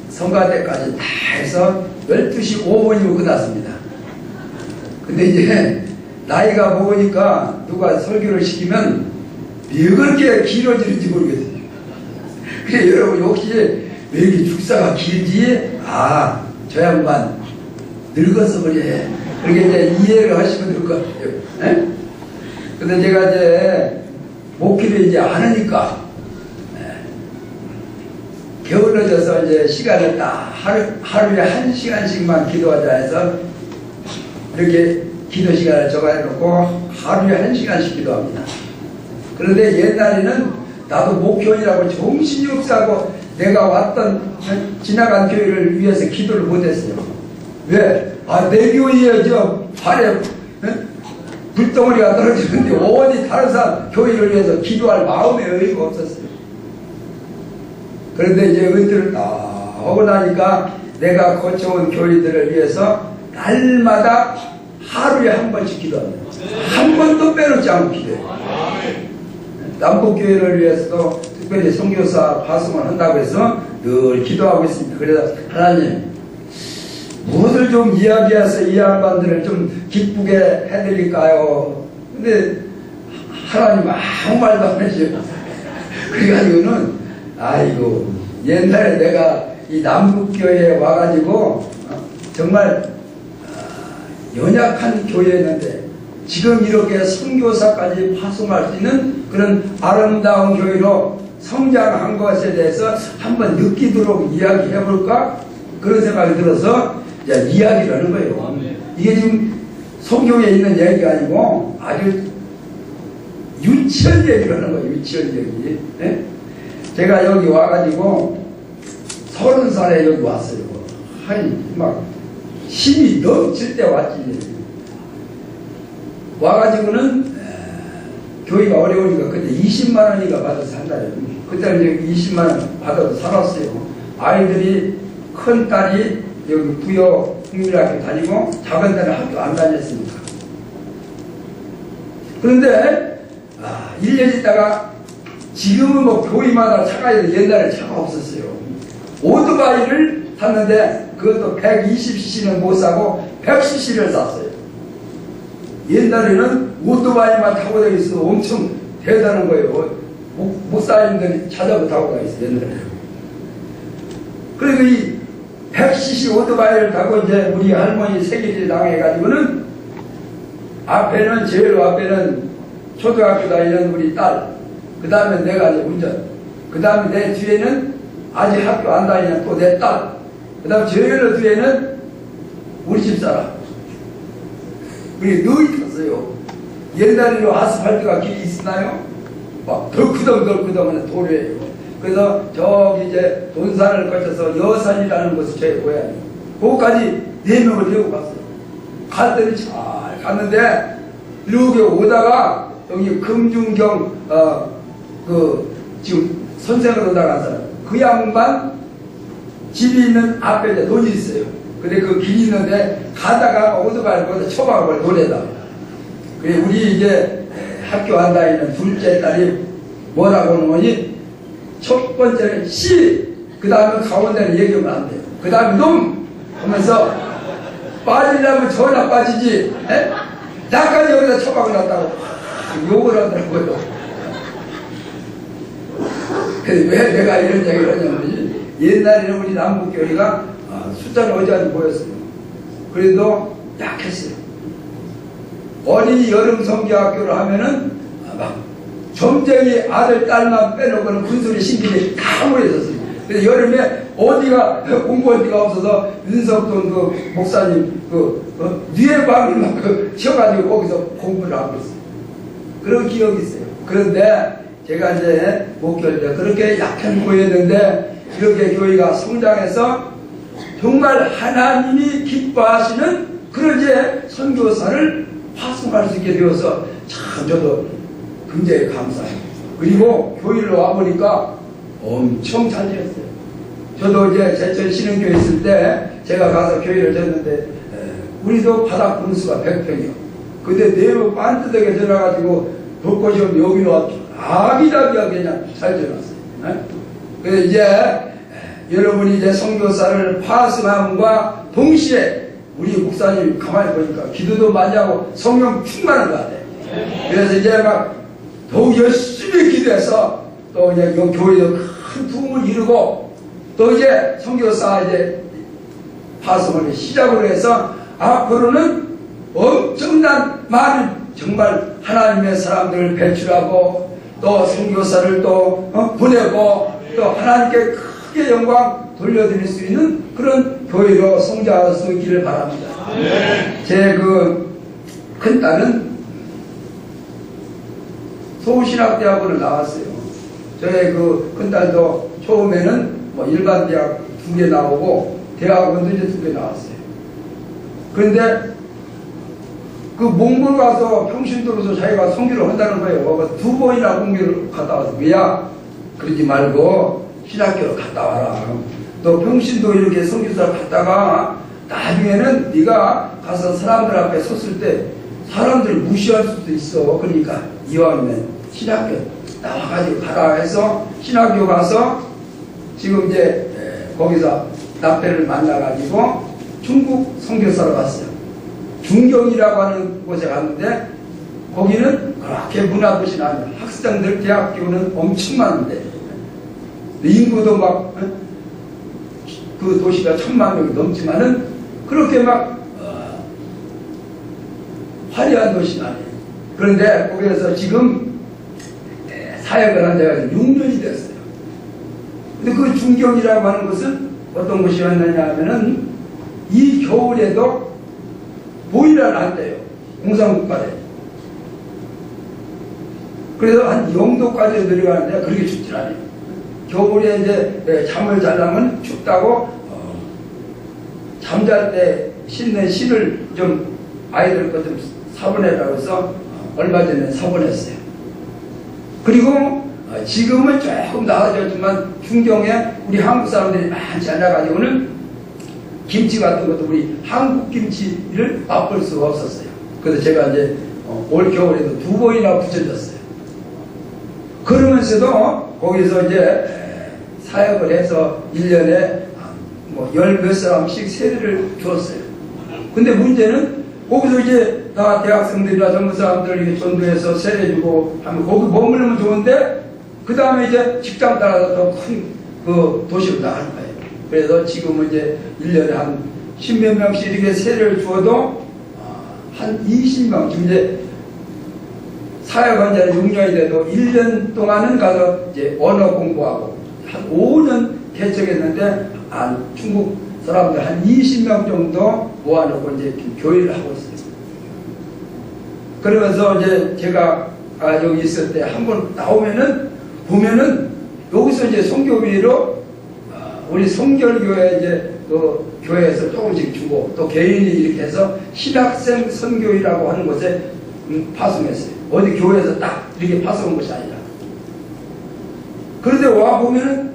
S6: 성가대까지 다 해서 12시 5분이면 끝났습니다. 근데 이제 나이가 먹으니까 누가 설교를 시키면 왜 그렇게 길어지는지 모르겠어요. 그래 여러분 혹시 왜 이렇게 축사가 길지? 저 양반 늙어서 그래. 그렇게 이제 이해를 하시면 될 것 같아요. 네? 근데 제가 이제 목회를 이제 안 하니까 게을러져서 이제 시간을 딱 하루에 1시간씩만 기도하자 해서 이렇게 기도 시간을 정해놓고 하루에 1시간씩 기도합니다. 그런데 옛날에는 나도 목회원이라고 정신이 없어하고 내가 왔던 지나간 교회를 위해서 기도를 못했어요. 왜? 내 교회에 저 발에 불덩어리가 떨어지는데 어디 다른 사람 교회를 위해서 기도할 마음의 여유가 없었어요. 그런데 이제 은퇴를 딱 하고 나니까 내가 거쳐온 교회들을 위해서 날마다 하루에 한 번씩 기도합니다. 한 번도 빼놓지 않고 기도해요. 남북교회를 위해서도 특별히 선교사 파송을 한다고 해서 늘 기도하고 있습니다. 그래서 하나님 무엇을 좀 이야기해서 이 양반들을 좀 기쁘게 해드릴까요? 근데 하나님 아무 말도 안 해주세요. 그래가지고는 아이고 옛날에 내가 이 남북교회에 와가지고 정말 연약한 교회였는데 지금 이렇게 선교사까지 파송할 수 있는 그런 아름다운 교회로 성장한 것에 대해서 한번 느끼도록 이야기해볼까? 그런 생각이 들어서 이제 이야기를 하는 거예요. 이게 지금 성경에 있는 얘기가 아니고 아주 유치한 얘기를 하는 거예요. 유치한 얘기. 네? 제가 여기 와가지고 30살에 여기 왔어요. 막 힘이 넘칠 때 왔지. 와가지고는 교회가 어려우니까 그때 20만 원이가 받아서 산다요. 그때는 이제 20만 원 받아서 살았어요. 아이들이 큰 딸이 여기 부여 국민학교 다니고 작은 딸은 학교 안 다녔습니다. 그런데 1년 있다가 지금은 뭐 교회마다 차가 있는데 옛날에 차가 없었어요. 오토바이를 탔는데 그것도 120cc는 못 사고 100cc를 샀어요. 옛날에는 오토바이만 타고 다니면서 엄청 대단한 거예요. 목사님들이 자전거 타고 다녔어요. 옛날에. 그리고 이 100cc 오토바이를 타고 이제 우리 할머니 생일을 당해가지고는 앞에는 제일 앞에는 초등학교 다니는 우리 딸, 그 다음에 내가 이제 운전, 그 다음에 내 뒤에는 아직 학교 안 다니는 또 내 딸, 그 다음에 제일 뒤에는 우리 집사람. 우리 늘 탔어요. 옛날에는 아스팔트가 길이 있었나요? 막 덜크덩덜크덩하는 도로예요. 그래서 저기 이제 돈산을 거쳐서 여산이라는 곳이 제 고향이에요. 거기까지 4명을 데리고 갔어요. 갈 때는 잘 갔는데 이렇게 오다가 여기 금중경 지금 선생으로 나간 사람 그 양반 집이 있는 앞에 이제 돈이 있어요. 근데 그 길이 있는데 가다가 오토바이를 쳐박아버려 돈에다. 그래 우리 이제 학교 안 다니는 둘째 딸이 뭐라고 하느니 첫 번째는 씨, 그 다음에 가운데는 얘기하면 안 돼요. 그 다음에 놈 하면서 빠지려면 전화 빠지지. 에? 나까지 여기다 처박아 놨다고 욕을 하더라고요. 그래서 왜 내가 이런 얘기를 하냐면 옛날에는 우리 남북교회가 숫자는 어제까지 보였어요. 그래도 약했어요. 어린이 여름 성교학교를 하면은 막 점쟁이 아들 딸만 빼놓고는 군소리 신기들이 다 모여있었어요. 그래서 여름에 어디가 공부할 데가 없어서 윤석돈 그 목사님 뉘에 방을 치워가지고 거기서 공부를 하고 있어요. 그런 기억이 있어요. 그런데 제가 이제 목교할 때 그렇게 약한 교회였는데 이렇게 교회가 성장해서 정말 하나님이 기뻐하시는 그런 이제 선교사를 파송할 수 있게 되어서 참 저도 굉장히 감사해요. 그리고 교회를 와보니까 엄청 잘 지냈어요. 저도 이제 제천 신흥교회 있을 때 제가 가서 교회를 졌는데 우리도 바닥 분수가 100평이요. 근데 내부 반듯하게 전화가지고 벚꽃이 오면 여기로 와 아기자기하게 그냥 잘 지어놨어요. 그래서 이제 여러분이 이제 선교사를 파송함과 동시에 우리 목사님 가만히 보니까 기도도 많이 하고 성령 충만한 것 같아요. 그래서 이제 막 더욱 열심히 기도해서 또 이제 이 교회도 큰 부흥을 이루고 또 이제 선교사 이제 파송을 시작으로 해서 앞으로는 엄청난 많은 정말 하나님의 사람들을 배출하고 또 선교사를 또 보내고 또 하나님께 크게 영광 돌려드릴 수 있는 그런 교회로 성장할 수 있기를 바랍니다. 제 그 큰딸은 서울신학대학원을 나왔어요. 저의 그 큰딸도 처음에는 뭐 일반 대학 2개 나오고 대학원도 이제 2개 나왔어요. 그런데 그 몽골 가서 평신도로서 자기가 선교를 한다는 거예요. 2번이나 공교를 갔다 와서 왜야? 그러지 말고 신학교로 갔다 와라. 또 평신도 이렇게 선교사 갔다가 나중에는 네가 가서 사람들 앞에 섰을 때 사람들 무시할 수도 있어. 그러니까 이왕이면 신학교 나와가지고 가라 해서 신학교 가서 지금 이제 거기서 남편을 만나가지고 중국 선교사로 갔어요. 중경이라고 하는 곳에 갔는데 거기는 그렇게 문화도시는 아니에요. 학생들 대학교는 엄청 많은데 인구도 막 그 도시가 1000만 명이 넘지만은 그렇게 막 화려한 도시는 아니에요. 그런데 거기에서 지금 사역을 한 지가 6년이 됐어요. 근데 그 중경이라고 하는 것은 어떤 곳이었느냐 하면은 이 겨울에도 보일러를 안 떼요. 공산국가래. 그래서 한 0도까지 내려가는데 그렇게 춥질 않아요. 겨울에 이제 잠을 자려면 춥다고 잠잘 때 씻는 실을 좀 아이들 거 좀 사보내라고 해서 얼마 전에 사보냈어요. 그리고 지금은 조금 나아졌지만 중경에 우리 한국 사람들이 많지 않아가지고는 김치 같은 것도 우리 한국 김치를 맛볼 수가 없었어요. 그래서 제가 이제 올 겨울에도 2번이나 붙여줬어요. 그러면서도 거기서 이제 사역을 해서 1년에 뭐 10몇 사람씩 세례를 주었어요. 근데 문제는 거기서 이제 다 대학생들이나 젊은 사람들 이렇게 전도해서 세례주고 하면 거기 머물면 좋은데 그 다음에 이제 직장 따라서 더 큰 그 도시로 나가는 거예요. 그래서 지금은 이제 1년에 한 10몇 명씩 이렇게 세례를 주어도 한 20명, 지금 이제 사역한 지는 6년이 돼도 1년 동안은 가서 이제 언어 공부하고 한 5년 개척했는데 중국 사람들 한 20명 정도 모아놓고 이제 교회를 하고 있어요. 그러면서 이제 제가 여기 있을 때 한번 나오면은 보면은 여기서 이제 선교비로 우리 성결교회 이제 그 교회에서 조금씩 주고 또 개인이 이렇게 해서 신학생 선교회라고 하는 곳에 파송했어요. 어디 교회에서 딱 이렇게 파송한 것이 아니라. 그런데 와 보면은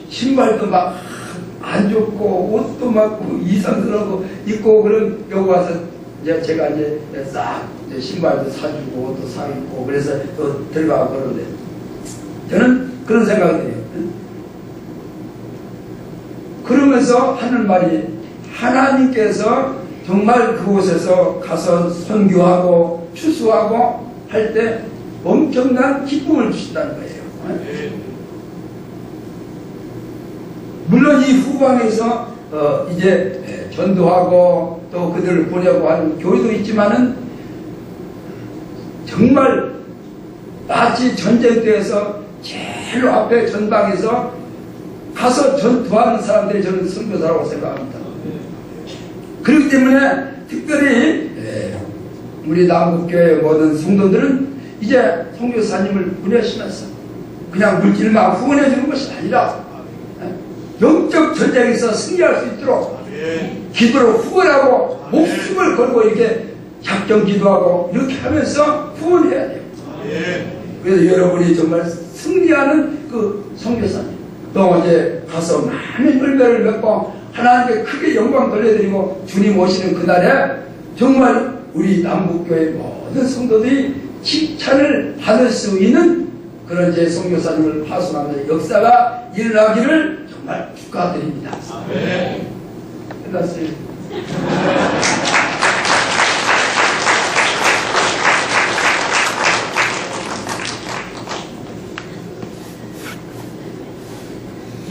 S6: 신발도 막 안 좋고 옷도 막 이상스러운 거 입고 그런 여기 와서 이제 제가 이제 싹 이제 신발도 사주고 옷도 사입고 그래서 또 들어가고 그러는데 저는 그런 생각이 들어요. 그러면서 하는 말이 하나님께서 정말 그곳에서 가서 선교하고 추수하고 할 때 엄청난 기쁨을 주신다는 거예요. 물론 이 후방에서 이제 전도하고 또 그들을 보내고 하는 교회도 있지만은 정말 마치 전쟁터에서 제일 앞에 전방에서 가서 전투하는 사람들이 저는 선교사라고 생각합니다. 그렇기 때문에 특별히 우리 남북교회 모든 성도들은 이제 선교사님을 보내시면서 그냥 물질만 후원해 주는 것이 아니라 영적 전쟁에서 승리할 수 있도록 기도로 후원하고 목숨을 걸고 이렇게 작정 기도하고 이렇게 하면서 후원해야 돼요. 그래서 여러분이 정말 승리하는 그 선교사님 또 이제 가서 많은 열매를 맺고 하나님께 크게 영광 돌려드리고 주님 오시는 그날에 정말 우리 남북교회 모든 성도들이 칭찬을 받을 수 있는 그런 이제 선교사님을 파송하는 역사가 일어나기를 정말 축하드립니다. 끝났습니다.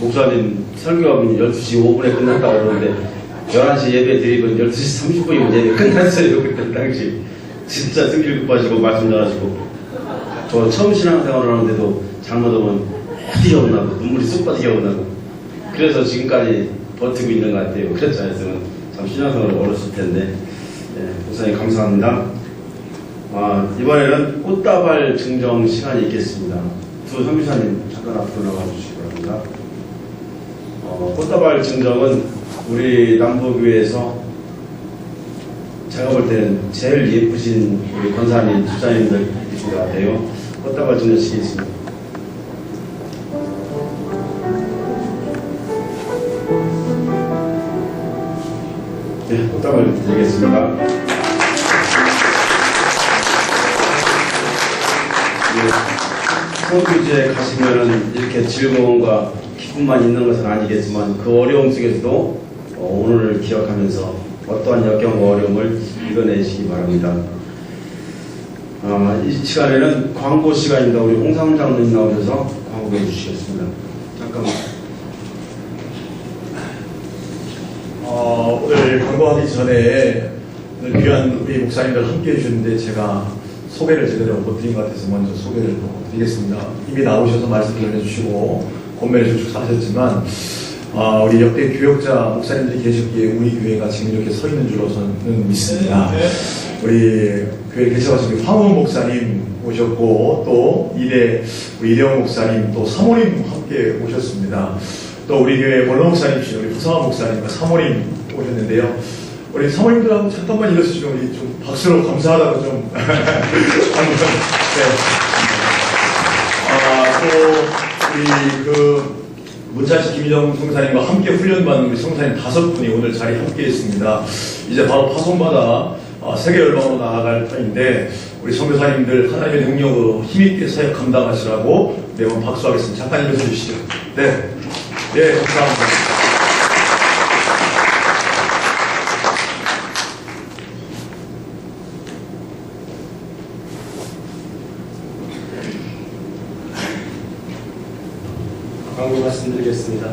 S3: 목사님 설교하면 12시 5분에 끝났다고 그러는데 11시 예배 드리면 12시 30분이면 예배 끝났어요. 그때 당시 진짜 승질 급하시고 말씀 잘하시고 저 처음 신앙생활을 하는데도 잘못하면 뛰어오나고 눈물이 쑥 빠지어오나고 그래서 지금까지 버티고 있는 것 같아요. 그렇지 않았으면 참 신앙생활을 어렸을 텐데 목사님 감사합니다. 이번에는 꽃다발 증정 시간이 있겠습니다. 두 선교사님 잠깐 앞으로 나와 주시기 바랍니다. 꽃다발 증정은 우리 남부교회에서 제가 볼 때는 제일 예쁘신 우리 권사님, 집사님들 계신 것 같아요. 꽃다발 증정식이 있습니다. 네, 꽃다발 드리겠습니다. 선교지에 가시면은 이렇게 즐거움과 기쁨만 있는 것은 아니겠지만 그 어려움 속에서도 오늘을 기억하면서 어떠한 역경과 어려움을 이겨내시기 바랍니다. 이 시간에는 광고 시간입니다. 우리 홍상훈 장로님 나오셔서 광고해 주시겠습니다. 잠깐만.
S2: 오늘 광고하기 전에 오늘 귀한 우리 목사님들 함께 해주셨는데 제가 소개를 제대로 못 드린 것 같아서 먼저 소개를 드리겠습니다. 이미 나오셔서 말씀 전해주시고 권면을 쭉 하셨지만 우리 역대 교역자 목사님들이 계셨기에 우리 교회가 지금 이렇게 서 있는 줄로 저는 믿습니다. 우리 교회 계셔가지고 황훈 목사님 오셨고 또 우리 이대원 목사님 또 사모님 함께 오셨습니다. 또 우리 교회 원로 목사님이신 우리 부상환 목사님과 사모님 오셨는데요. 우리 사모님들하고 잠깐만 일어서시면 우리 좀 박수로 감사하다고 좀 한번 우리 그 문찬식 김희정 성사님과 함께 훈련받는 우리 성사님 5분이 오늘 자리에 함께 있습니다. 이제 바로 파송받아 세계 열방으로 나아갈 편인데 우리 선교사님들 하나님의 능력으로 힘있게 사역 감당하시라고 매번 박수하겠습니다. 잠깐 일어서 주시죠. 네, 예, 감사합니다.
S7: 강의 말씀드리겠습니다.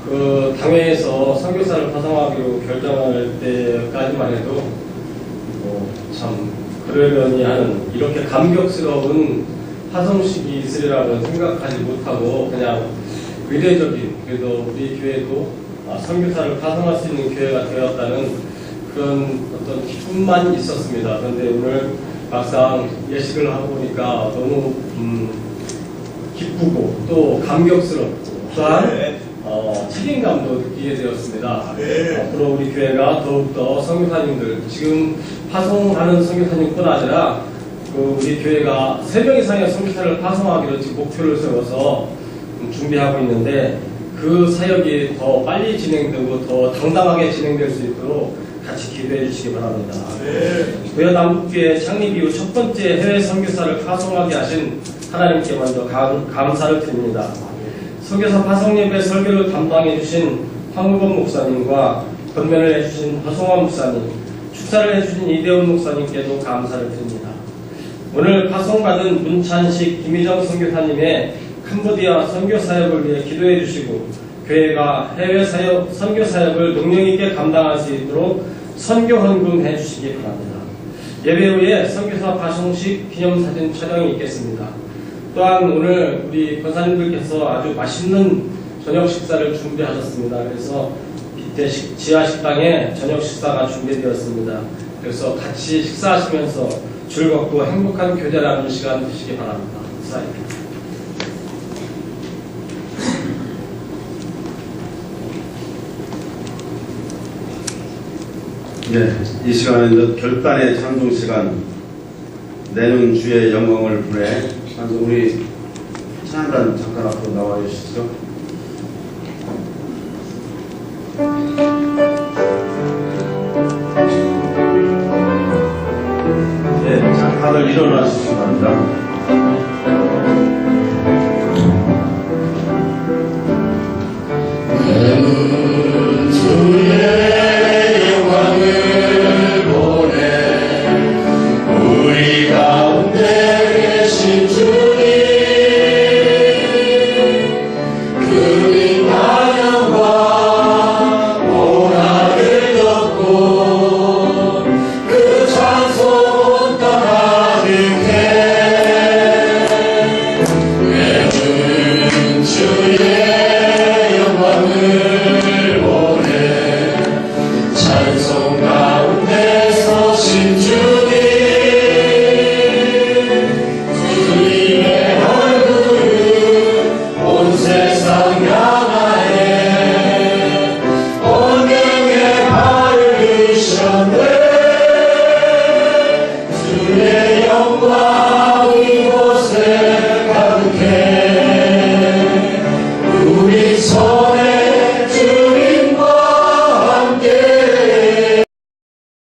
S7: 그 당회에서 선교사를 파송하기로 결정할 때까지만 해도 참 그러려니 하는 이렇게 감격스러운 파송식이 있으리라고 생각하지 못하고 그냥 의례적인 그래도 우리 교회도 선교사를 파송할 수 있는 교회가 되었다는 그런 어떤 기쁨만 있었습니다. 그런데 오늘 막상 예식을 하고 보니까 너무 기쁘고 또 감격스럽고 또한 책임감도 느끼게 되었습니다. 앞으로 우리 교회가 더욱더 선교사님들 지금 파송하는 선교사님뿐 아니라 우리 교회가 3명 이상의 선교사를 파송하기로 지금 목표를 세워서 준비하고 있는데 그 사역이 더 빨리 진행되고 더 당당하게 진행될 수 있도록 같이 기도해 주시기 바랍니다. 고려남북교회 창립 이후 첫 번째 해외 선교사를 파송하게 하신 하나님께 먼저 감사를 드립니다. 선교사 파송예배 설교를 담당해 주신 황우범 목사님과 권면을 해주신 화송환 목사님, 축사를 해주신 이대훈 목사님께도 감사를 드립니다. 오늘 파송받은 문찬식 김희정 선교사님의 캄보디아 선교사역을 위해 기도해 주시고 교회가 해외 선교사역을 능력있게 감당할 수 있도록 선교헌금해 주시기 바랍니다. 예배 후에 선교사 파송식 기념사진 촬영이 있겠습니다. 또한 오늘 우리 권사님들께서 아주 맛있는 저녁 식사를 준비하셨습니다. 그래서 밑에 지하 식당에 저녁 식사가 준비되었습니다. 그래서 같이 식사하시면서 즐겁고 행복한 교제 나누는 시간 되시기 바랍니다. 감사합니다.
S3: 네, 이 시간은 결단의 찬송 시간, 내는 주의 영광을 부래 찬송 우리 찬양단 잠깐 앞으로 나와 주시죠. 네, 자, 다들 일어나 주시기 바랍니다.